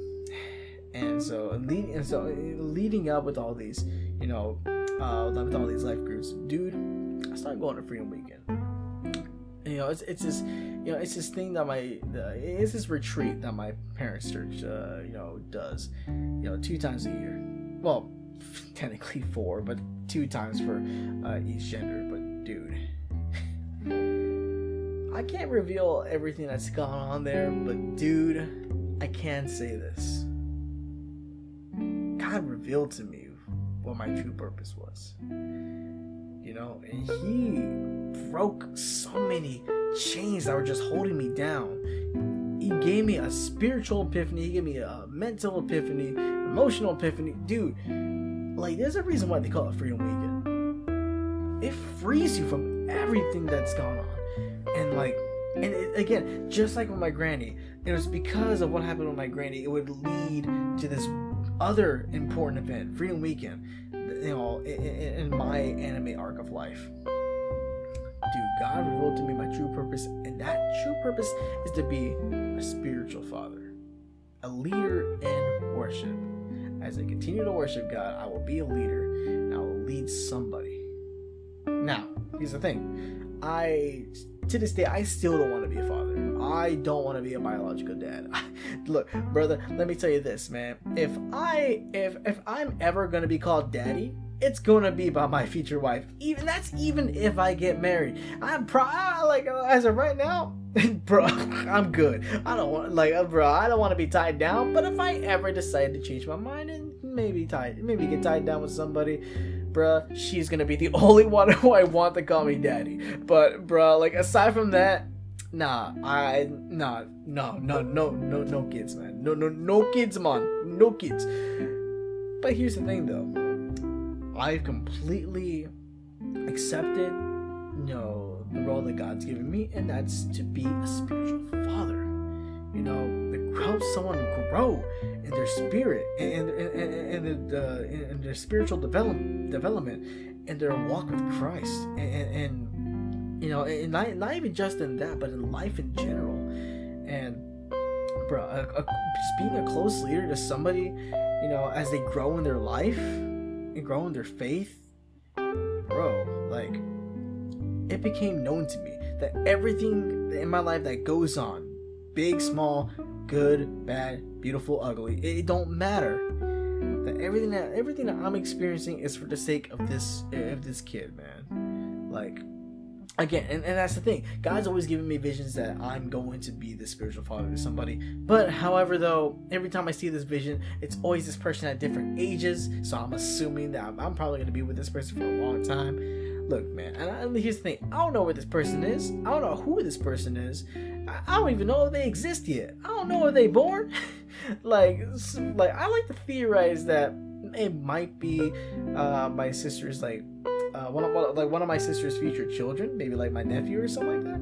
And so leading up with all these, with all these life groups, dude, I started going to Freedom Weekend. And, it's this thing that it's this retreat that my parents' church, does, 2 times a year. Well, technically 4, but 2 times for each gender. But dude, I can't reveal everything that's gone on there, but dude, I can say this. God revealed to me what my true purpose was. And he broke so many chains that were just holding me down. He gave me a spiritual epiphany. He gave me a mental epiphany, emotional epiphany. Dude, like there's a reason why they call it Freedom Weekend. It frees you from everything that's gone on. And again, just like with my granny, it was because of what happened with my granny, it would lead to this other important event, Freedom Weekend, in my anime arc of life. Dude, God revealed to me my true purpose, and that true purpose is to be a spiritual father, a leader in worship. As I continue to worship God, I will be a leader, and I will lead somebody. Now, here's the thing. To this day, I still don't want to be a father. I don't want to be a biological dad. Look, brother, let me tell you this, man. If I'm ever gonna be called daddy, it's gonna be about my future wife. Even if I get married. As of right now, bro, I'm good. I don't want I don't want to be tied down. But if I ever decide to change my mind and maybe get tied down with somebody, bruh, she's gonna be the only one who I want to call me daddy. But bruh, like aside from that, no kids, man. No kids, man. No kids. But here's the thing though. I've completely accepted, the role that God's given me, and that's to be a spiritual father. To help someone grow in their spirit and their spiritual development and their walk with Christ, and not even just in that, but in life in general. And bro, just being a close leader to somebody, as they grow in their life and grow in their faith, bro, like, it became known to me that everything in my life that goes on, big, small, good, bad, beautiful, ugly, it don't matter. That everything that I'm experiencing is for the sake of this kid, man. Like, again, and that's the thing. God's always giving me visions that I'm going to be the spiritual father to somebody. But however, though, every time I see this vision, it's always this person at different ages. So I'm assuming that I'm probably going to be with this person for a long time. Look, man, and here's the thing. I don't know where this person is. I don't know who this person is. I don't even know if they exist yet. I don't know if they born. like I like to theorize that it might be my sister's one of my sister's future children, maybe like my nephew or something like that.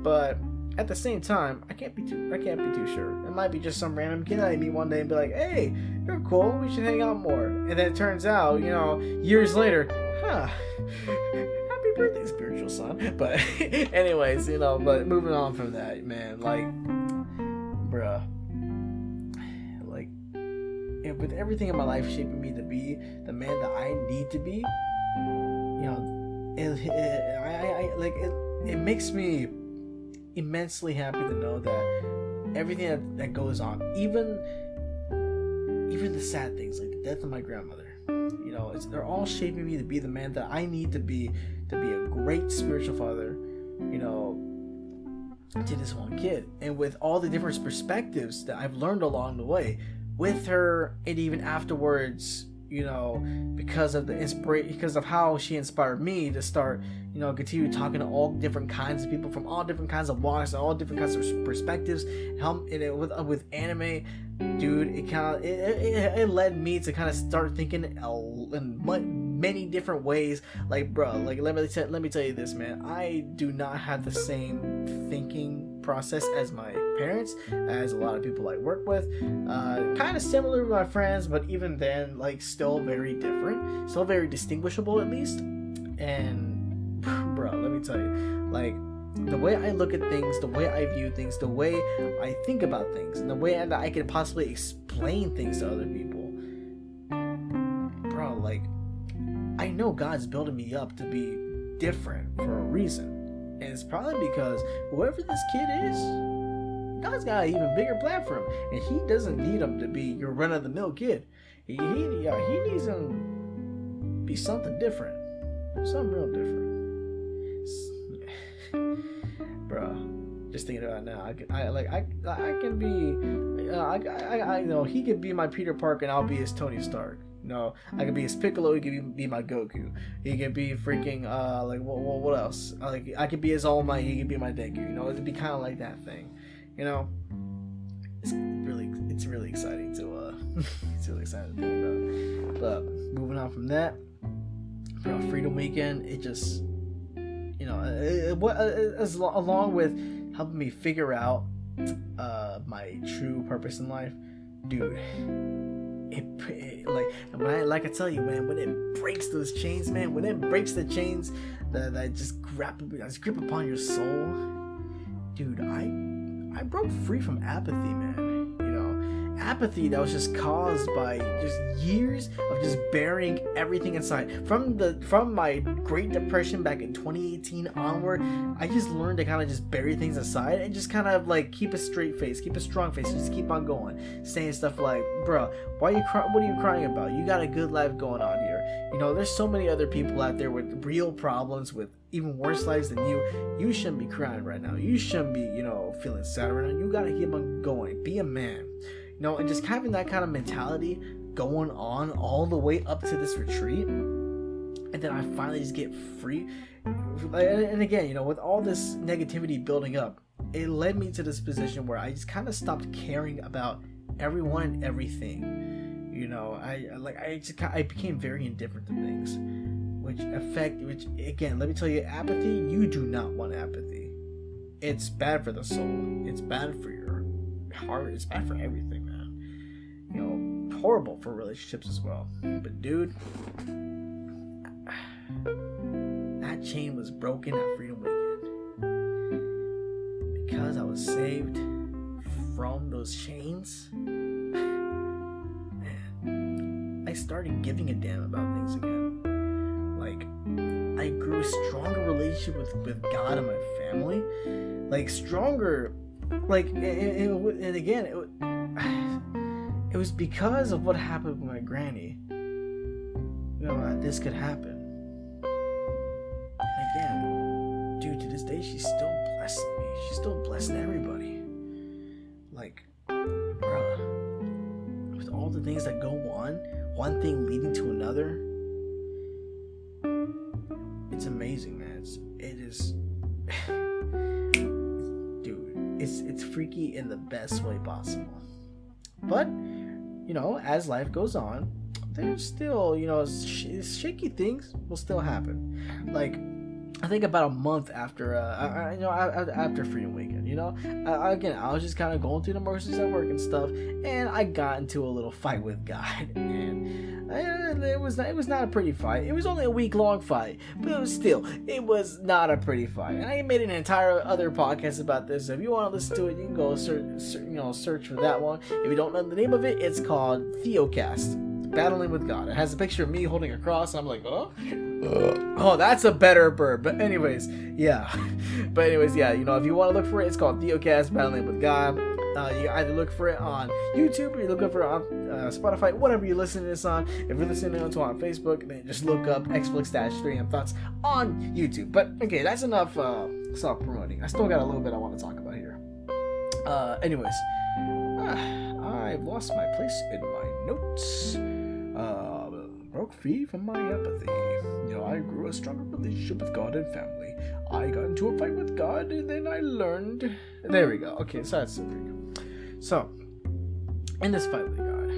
But at the same time, I can't be too sure. It might be just some random kid I meet one day and be like, "Hey, you're cool. We should hang out more." And then it turns out, years later, happy birthday, spiritual son. But anyways, but moving on from that, man, like, bruh, like, with everything in my life shaping me to be the man that I need to be, it makes me immensely happy to know that everything that goes on, even the sad things like the death of my grandmother, they're all shaping me to be the man that I need to be a great spiritual father, to this one kid. And with all the different perspectives that I've learned along the way with her, and even afterwards, because of how she inspired me to start, continue talking to all different kinds of people from all different kinds of walks and all different kinds of perspectives. With anime, dude, it led me to kind of start thinking in many different ways. Like, bro, like let me tell you this, man. I do not have the same thinking process as my parents, as a lot of people I work with. Kind of similar with my friends, but even then, like, still very different, still very distinguishable at least. And bro, let me tell you, like, the way I look at things, the way I view things, the way I think about things, and the way that I can possibly explain things to other people, bro, like, I know God's building me up to be different for a reason. And it's probably because whoever this kid is, God's got an even bigger plan for him. And he doesn't need him to be your run-of-the-mill kid. He needs him to be something different. Something real different. Bro, just thinking about it now, I can be, he could be my Peter Parker and I'll be his Tony Stark. I could be his Piccolo. He could be my Goku. He could be freaking what else? Like, I could be his All Might. He could be my Deku. It'd be kind of like that thing. It's really exciting to it's really exciting to think about. But moving on from that, bro, Freedom Weekend, it just, along with helping me figure out my true purpose in life, dude. I tell you, man, when it breaks those chains, man, when it breaks the chains that just grip upon your soul, dude, I broke free from apathy, man. Apathy that was just caused by just years of just burying everything inside. From my Great Depression back in 2018 onward, I just learned to kind of just bury things aside and just kind of like keep a straight face, keep a strong face, just keep on going, saying stuff like, "Bro, what are you crying about? You got a good life going on here. there's so many other people out there with real problems, with even worse lives than you. You shouldn't be crying right now. You shouldn't be, feeling sad right now. You gotta keep on going. Be a man. And just having that kind of mentality going on all the way up to this retreat, and then I finally just get free. And again, with all this negativity building up, it led me to this position where I just kind of stopped caring about everyone and everything. I became very indifferent to things, which again, let me tell you, apathy, you do not want apathy. It's bad for the soul. It's bad for your heart. It's bad for everything, man. Horrible for relationships as well. But dude, that chain was broken at Freedom Weekend because I was saved from those chains. I started giving a damn about things again. Like, I grew a stronger relationship with God and my family. Like, stronger. Like, and again, it was because of what happened with my granny. That this could happen. And again, dude, to this day, she's still blessing me. She's still blessing everybody. Like, bruh, with all the things that go on, one thing leading to another, it's amazing, man. It is, dude, it's freaky in the best way possible. But, as life goes on, there's still, shaky things will still happen. Like, I think about a month after, after Freedom Weekend, again, I was just kind of going through the motions at work and stuff, and I got into a little fight with God, and it was not a pretty fight. It was only a week-long fight, but it was not a pretty fight. And I made an entire other podcast about this. So if you want to listen to it, you can go search for that one. If you don't know the name of it, it's called Theocast. Battling with God. It has a picture of me holding a cross. And I'm like, oh, that's a better burp. But anyways, yeah. If you want to look for it, it's called Theocast, Battling with God. You either look for it on YouTube or you look for it on Spotify, whatever you listen to this on. If you're listening to it on Facebook, then just look up XFLiX-3M Thoughts on YouTube. But okay, that's enough self-promoting. I still got a little bit I want to talk about here. I've lost my place in my notes. Broke free from my apathy. I grew a stronger relationship with God and family. I got into a fight with God, and then I learned. There we go. Okay, so that's pretty good. So, in this fight with God,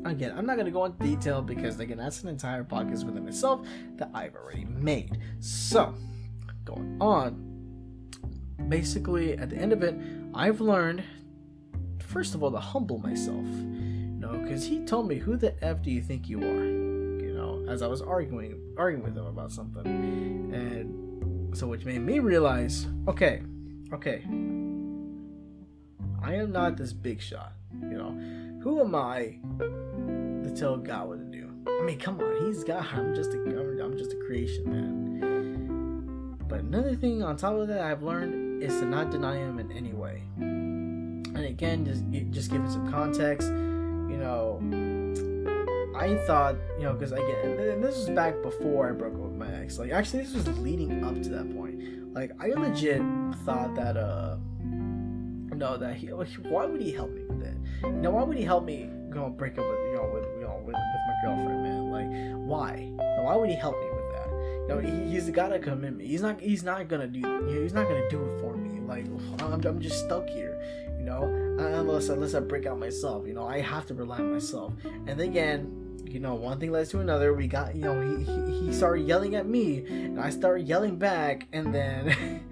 I'm not gonna go into detail because again, that's an entire podcast within itself that I've already made. So, going on. Basically, at the end of it, I've learned, first of all, to humble myself. Because he told me, who the F do you think you are? As I was arguing with him about something. And so, which made me realize, okay, I am not this big shot. Who am I to tell God what to do? I mean, come on, he's God. I'm just a creation, man. But another thing on top of that I've learned is to not deny him in any way. And again, just give it some context. I thought, because again, and this was back before I broke up with my ex. Like, actually, this was leading up to that point. Like, I legit thought that, why would he help me with that? Why would he help me go and break up with my girlfriend, man? Like, why? Why would he help me with that? He's got a commitment. He's not gonna do it for me. Like, I'm just stuck here. Unless I break out myself, I have to rely on myself. And again, one thing led to another. We got, he started yelling at me, and I started yelling back, and then,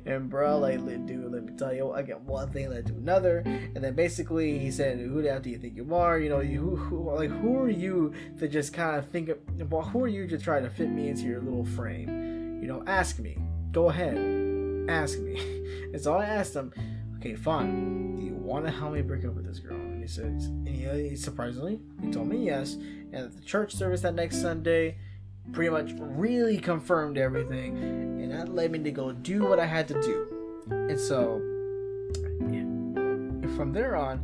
and bro, dude, let me tell you, again, one thing led to another, and then basically he said, who the hell do you think you are? Who are you to just kind of think of, who are you to try to fit me into your little frame? Ask me. Go ahead. Ask me. And so I asked him, okay, fine. Do you want to help me break up with this girl? And he said, surprisingly, he told me yes. And at the church service that next Sunday, pretty much really confirmed everything. And that led me to go do what I had to do. And so, from there on,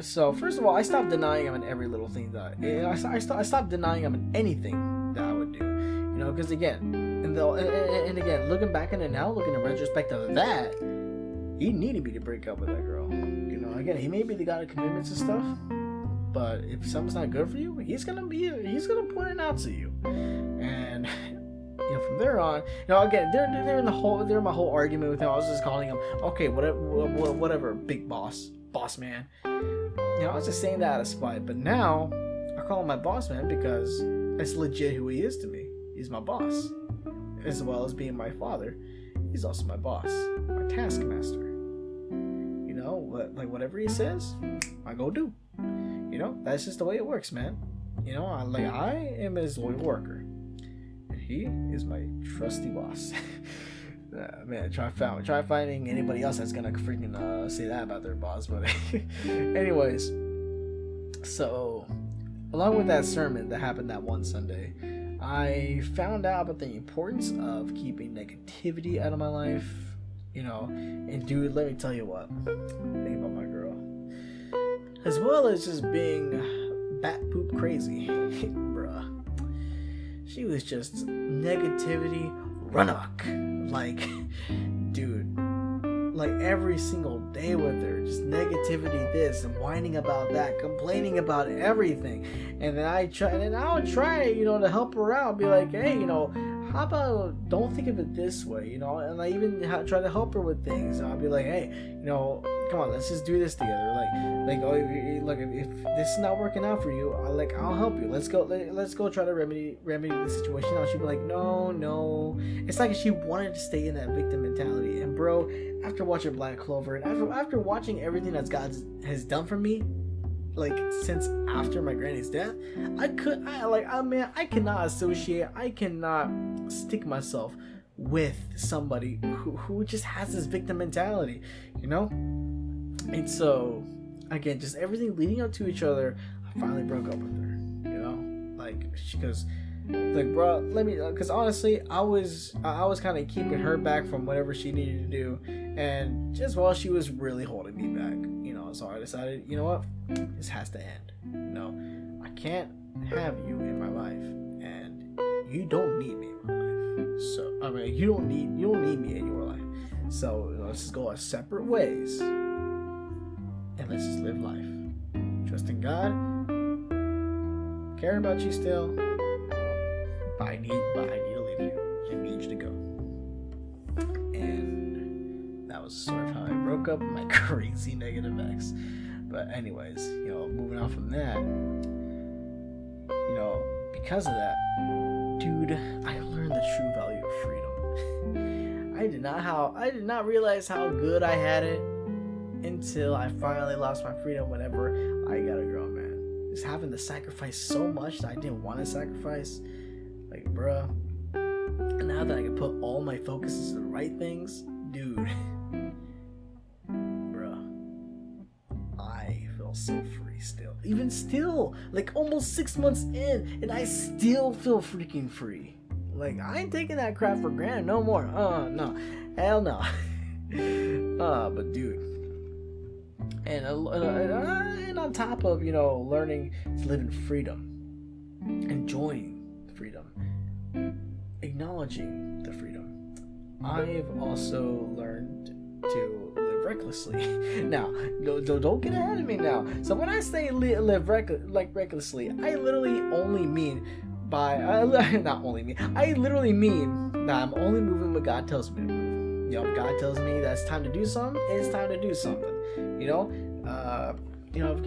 So first of all, I stopped denying him in every little thing that I stopped denying him in anything that I would do, because again, and again, looking back in it now, looking in retrospective of that, he needed me to break up with that girl. Again, he may be the guy of commitments and stuff, but if something's not good for you, he's gonna point it out to you, and from there on, again, they're in my whole argument with him. I was just calling him, okay, whatever, big boss man. I was just saying that out of spite, but now I call him my boss man because it's legit who he is to me. He's my boss, as well as being my father. He's also my boss, my taskmaster. Whatever he says, I go do. That's just the way it works, man. I am his loyal worker. He is my trusty boss. Man, try finding anybody else that's gonna freaking say that about their boss. But anyways, so along with that sermon that happened that one Sunday, I found out about the importance of keeping negativity out of my life. And dude, let me tell you what. Think about my girl, as well as just being bat poop crazy, bruh. She was just negativity run amok. Dude, every single day with her, just negativity this and whining about that, complaining about everything. And then I would try, to help her out, be like, hey, how about don't think of it this way, and I even try to help her with things. I'll be like, hey, come on, let's just do this together. If this is not working out for you, I'll help you. Let's go try to remedy the situation. Now she'd be like, no. It's like she wanted to stay in that victim mentality. And bro, after watching Black Clover and after watching everything that God has done for me, since after my granny's death, I cannot associate, I cannot stick myself with somebody who just has this victim mentality, And so, again, just everything leading up to each other, I finally broke up with her, bro, because honestly, I was kind of keeping her back from whatever she needed to do, and just while she was really holding me back, so I decided, you know what, this has to end. I can't have you in my life, and you don't need me in my life. So you don't need me in your life. So let's just go our separate ways, and let's just live life. Trust in God. Care about you still. But I need to leave you. I need you to go. And that was sort of how I broke up with my crazy negative ex. But anyways, moving on from that, because of that, dude, I learned the true value of freedom. I did not realize how good I had it until I finally lost my freedom whenever I got a girl, man. Just having to sacrifice so much that I didn't want to sacrifice. Bruh. And now that I can put all my focus into the right things, dude. Bruh. I feel so free still. Even still, almost 6 months in, and I still feel freaking free. I ain't taking that crap for granted no more. No. Hell no. But dude. And on top of, learning to live in freedom, enjoying freedom, acknowledging the freedom, I've also learned to live recklessly. Now, don't get ahead of me now. So when I say live recklessly, I literally only mean I literally mean that I'm only moving what God tells me to move. If God tells me that it's time to do something, it's time to do something.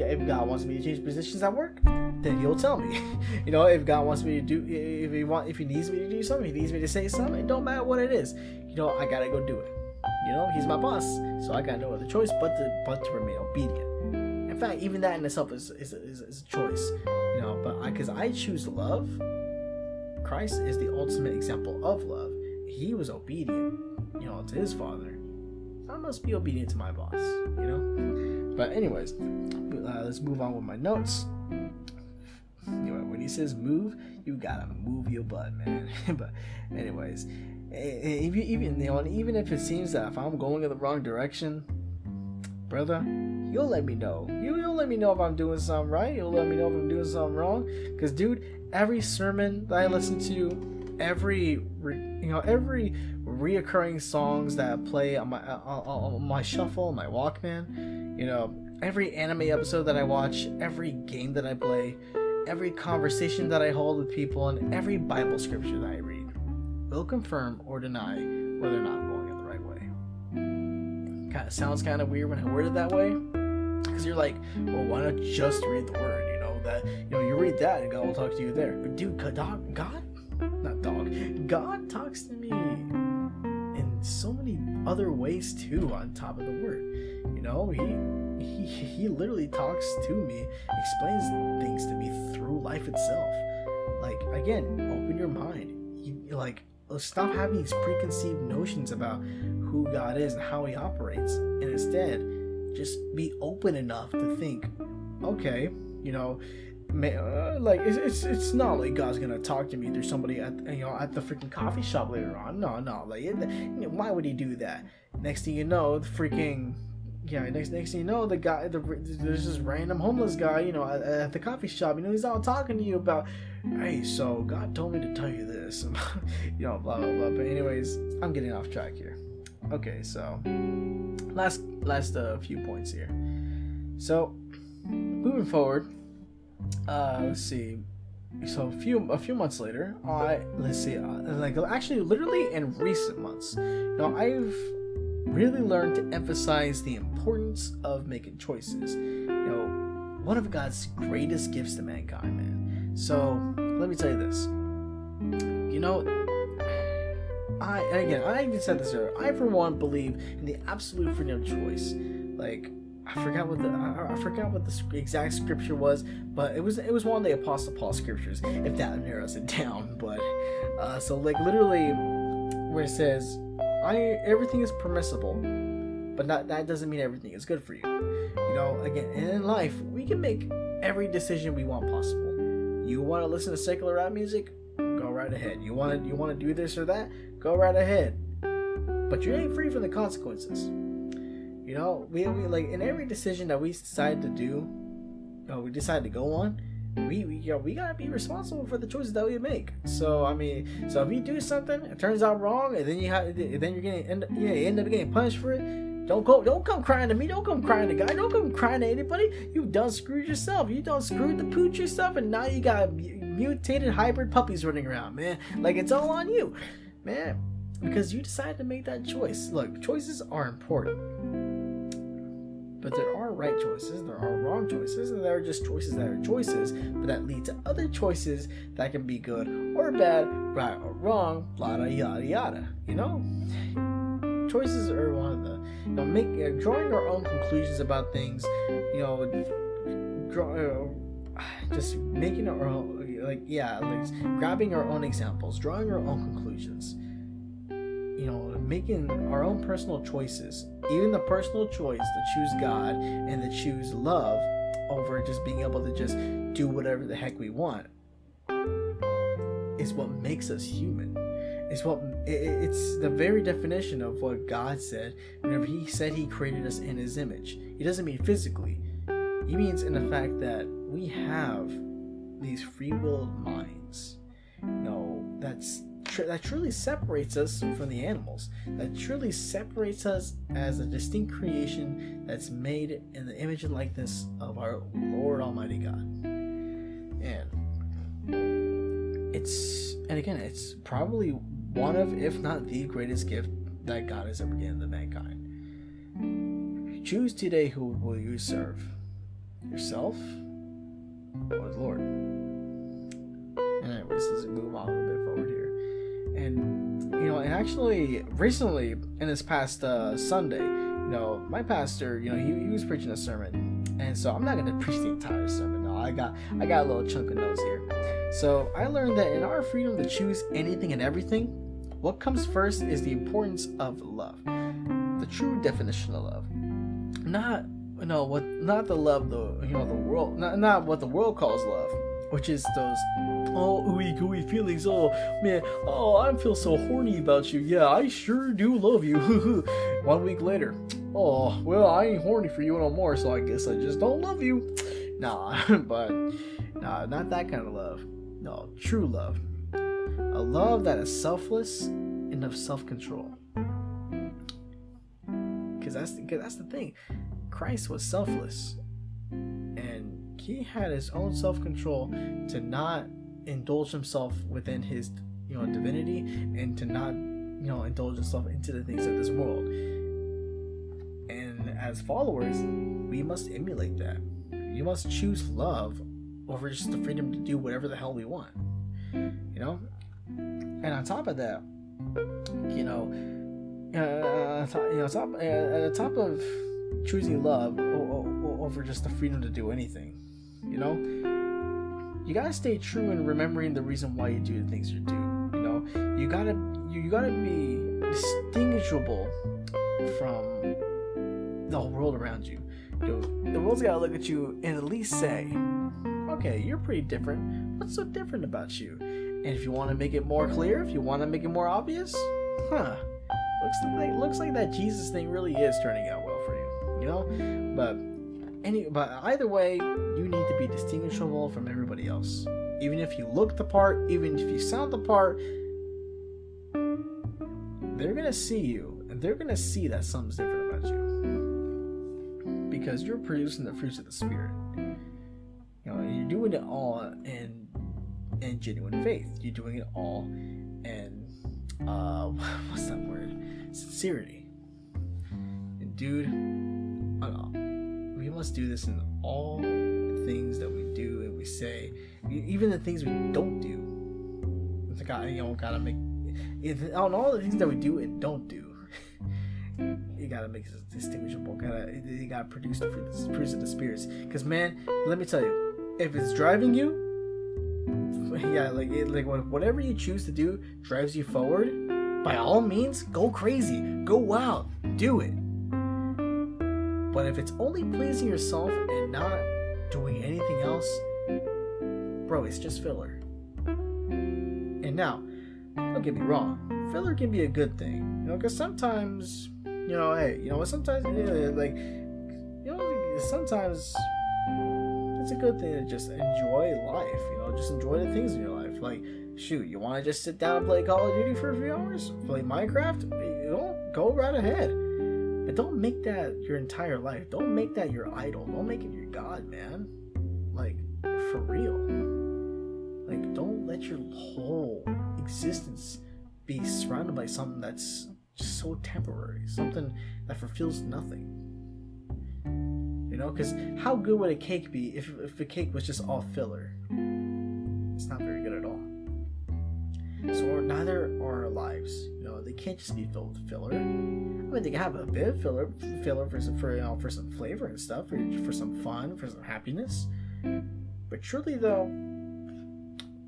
If God wants me to change positions at work, then He'll tell me. If God wants me to do, if He needs me to do something, He needs me to say something, it don't matter what it is. I gotta go do it. He's my boss, so I got no other choice but to remain obedient. In fact, even that in itself is a choice. But because I choose love, Christ is the ultimate example of love. He was obedient, to His Father. I must be obedient to my boss, But anyways, let's move on with my notes. When he says move, you gotta move your butt, man. But anyways, even if it seems that if I'm going in the wrong direction, brother, you'll let me know. You'll let me know if I'm doing something right. You'll let me know if I'm doing something wrong. Because, dude, every sermon that I listen to, every reoccurring songs that I play on my shuffle, my Walkman, every anime episode that I watch, every game that I play, every conversation that I hold with people, and every Bible scripture that I read will confirm or deny whether or not I'm going in the right way. Kind of sounds kind of weird when I word it that way, because you're like, well, why not just read the word? You read that and God will talk to you there. But dude, God talks to me in so many other ways too, on top of the word. He literally talks to me, explains things to me through life itself. Like, again, open your mind. Stop having these preconceived notions about who God is and how he operates, and instead just be open enough to think, okay, it's not like God's gonna talk to me through somebody at the freaking coffee shop later on. No, why would he do that? Next thing you know, next thing you know, there's this random homeless guy, at the coffee shop. He's out talking to you about, hey, so God told me to tell you this, blah blah blah. But anyways, I'm getting off track here. Okay, so last few points here. So moving forward, let's see. So a few months later, actually literally in recent months, I've really learned to emphasize the importance of making choices. One of God's greatest gifts to mankind, man. So let me tell you this. I even said this earlier. I, for one, believe in the absolute freedom of choice. Like, I forgot what the exact scripture was, but it was one of the Apostle Paul scriptures, if that narrows it down. But so literally, where it says, everything is permissible, but that doesn't mean everything is good for you. Again, in life, we can make every decision we want possible. You want to listen to secular rap music? Go right ahead. You want to do this or that? Go right ahead. But you ain't free from the consequences. We in every decision that we decide to do, we decide to go on, we gotta be responsible for the choices that we make. So if you do something, it turns out wrong, and then you're gonna end up getting punished for it. Don't come crying to me. Don't come crying to God. Don't come crying to anybody. You done screwed yourself. You done screwed the pooch yourself, and now you got mutated hybrid puppies running around, man. Like, it's all on you, man, because you decided to make that choice. Look, choices are important. But there are right choices, there are wrong choices, and there are just choices that are choices, but that lead to other choices that can be good or bad, right or wrong, blah, yada, yada. Choices are one of the, drawing our own conclusions about things, just making our own, grabbing our own examples, drawing our own conclusions. Making our own personal choices, even the personal choice to choose God and to choose love over just being able to just do whatever the heck we want, is what makes us human. It's the very definition of what God said whenever he said he created us in his image. He doesn't mean physically. He means in the fact that we have these free-willed minds. That truly separates us from the animals. That truly separates us as a distinct creation that's made in the image and likeness of our Lord Almighty God. And it's probably one of, if not the greatest gift that God has ever given to mankind. Choose today who will you serve, yourself or the Lord. Anyways, let's move on a little bit forward here. And and actually recently, in this past Sunday, my pastor, he was preaching a sermon, and so I'm not going to preach the entire sermon. No, I got a little chunk of notes here. So I learned that in our freedom to choose anything and everything, what comes first is the importance of love, the true definition of love, not the love the world, not what the world calls love, which is those ooey gooey feelings. Oh man, I feel so horny about you. Yeah, I sure do love you. 1 week later, Oh, well, I ain't horny for you no more, so I guess I just don't love you. Nah, but nah, not that kind of love. No, true love. A love that is selfless and of self-control. Because that's the thing. Christ was selfless, and he had his own self-control to not indulge himself within his divinity, and to not indulge himself into the things of this world. And as followers, we must emulate that. We must choose love over just the freedom to do whatever the hell we want. And on top of that, at the top of choosing love over just the freedom to do anything, you gotta stay true in remembering the reason why you do the things you do. You gotta be distinguishable from the whole world around you. The world's gotta look at you and at least say, okay, you're pretty different. What's so different about you? And if you want to make it more clear, if you want to make it more obvious, looks like that Jesus thing really is turning out well for you, But either way, you need to be distinguishable from everybody else. Even if you look the part, even if you sound the part, they're gonna see you, and they're gonna see that something's different about you, because you're producing the fruits of the Spirit. You're doing it all in genuine faith. You're doing it all in what's that word? Sincerity. And dude, we must do this in all the things that we do and we say, even the things we don't do. Gotta make on all the things that we do and don't do. You gotta make it distinguishable. You gotta produce the fruits of the spirits. Because man, let me tell you, if it's driving you, whatever you choose to do drives you forward, by all means, go crazy, go wild, do it. But if it's only pleasing yourself and not doing anything else, bro, it's just filler. And now, don't get me wrong, filler can be a good thing, because sometimes, sometimes it's a good thing to just enjoy life, just enjoy the things in your life. Like, shoot, you want to just sit down and play Call of Duty for a few hours? Play Minecraft? Go right ahead. But don't make that your entire life. Don't make that your idol. Don't make it your God, man. Like, for real. Like, don't let your whole existence be surrounded by something that's just so temporary. Something that fulfills nothing. Because how good would a cake be if the cake was just all filler? It's not very good at all. So neither are our lives. They can't just be filled with filler. I mean, they can have a bit of filler for some flavor and stuff, for some fun, for some happiness. But truly, though,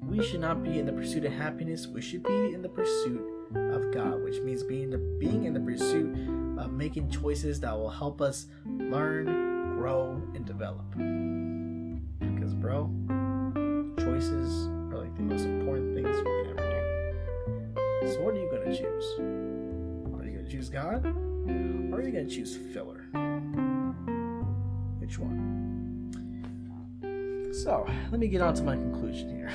we should not be in the pursuit of happiness. We should be in the pursuit of God, which means being in the pursuit of making choices that will help us learn, grow, and develop. Because, bro, choices are like the most important things we can ever do. So what are you going to choose? Are you going to choose God? Or are you going to choose filler? Which one? So, let me get on to my conclusion here.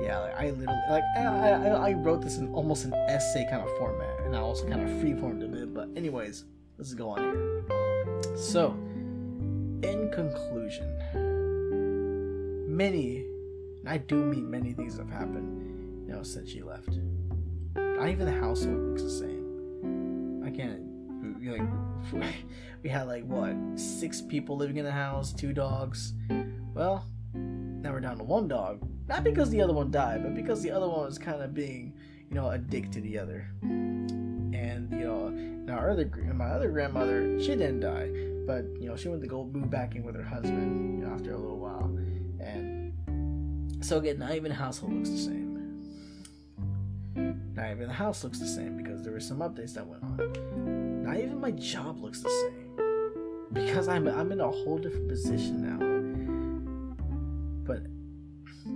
Yeah, I wrote this in almost an essay kind of format, and I also kind of freeformed a bit, but anyways, let's go on here. So, in conclusion, and I do mean many things have happened, since she left. Not even the household looks the same. I can't, we had 6 people living in the house, 2 dogs. Well, now we're down to 1 dog. Not because the other one died, but because the other one was kind of being, a dick to the other. And, my other grandmother, she didn't die, but, she went to go move back in with her husband, after a little while. And so again, not even the household looks the same. Not even the house looks the same because there were some updates that went on. Not even my job looks the same because I'm in a whole different position now. But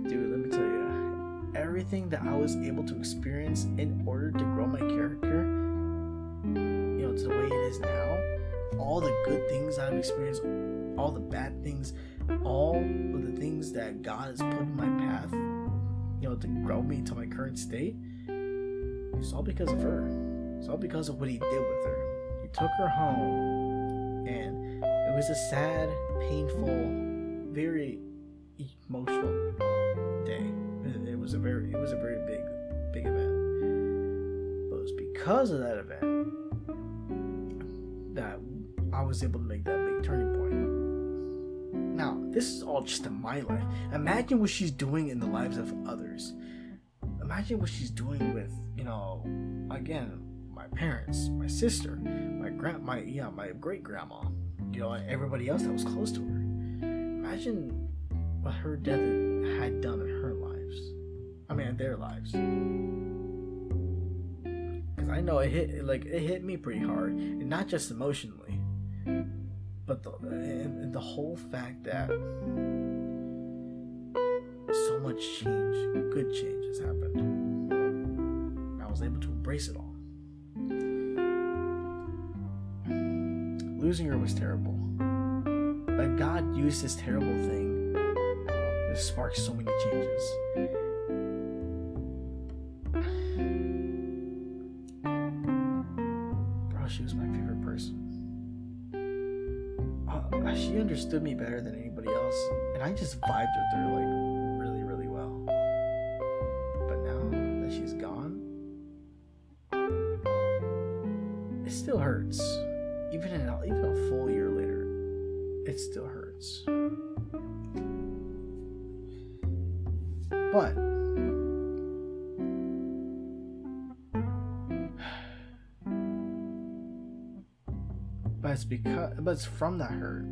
dude, let me tell you, everything that I was able to experience in order to grow my character, to the way it is now, all the good things I've experienced, all the bad things, all of the things that God has put in my path, to grow me to my current state, it's all because of her. It's all because of what he did with her. He took her home, and it was a sad, painful, very emotional day. It was a very big event. But it was because of that event that I was able to make that big turning point. Now, this is all just in my life. Imagine what she's doing in the lives of others. Imagine what she's doing with, again, my parents, my sister, my great grandma, everybody else that was close to her. Imagine what her death had done in her lives. Their lives. Because I know it hit me pretty hard, and not just emotionally, but the whole fact that so much change, good change has happened. And I was able to embrace it all. Losing her was terrible, but God used this terrible thing to spark so many changes. Bro, she was my favorite person. She understood me better than anybody else, and I just vibed with her really, really well. But now that she's gone, it still hurts. Even a full year later, it still hurts. But it's from that hurt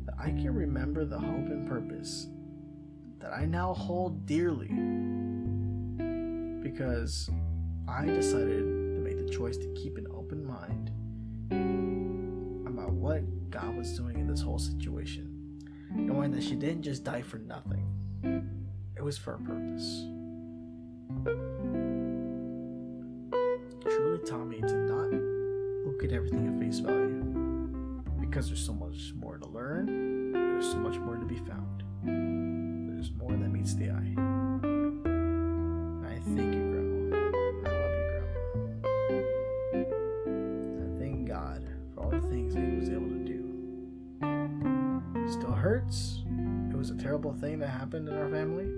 that I can remember the hope and purpose that I now hold dearly, because I decided to make the choice to keep an open mind about what God was doing in this whole situation, knowing that she didn't just die for nothing. It was for a purpose. It truly taught me to not look at everything at face value, because there's so much more to learn. There's so much more to be found. There's more that meets the eye. And I thank you, Grandma. I love you, Grandma. I thank God for all the things that he was able to do. It still hurts. It was a terrible thing that happened in our family,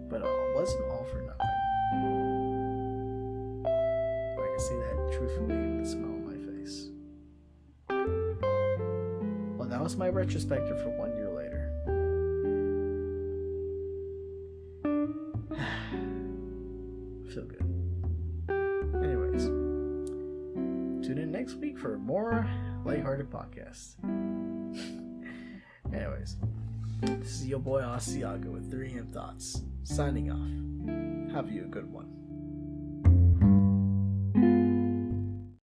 but it wasn't all for nothing. I can see that truthfully with a smile on my face. Well, that was my retrospective for 1 year later. I feel good. Anyways, tune in next week for more lighthearted podcasts. Anyways, this is your boy Asiago with 3am Thoughts, signing off. Have you a good one.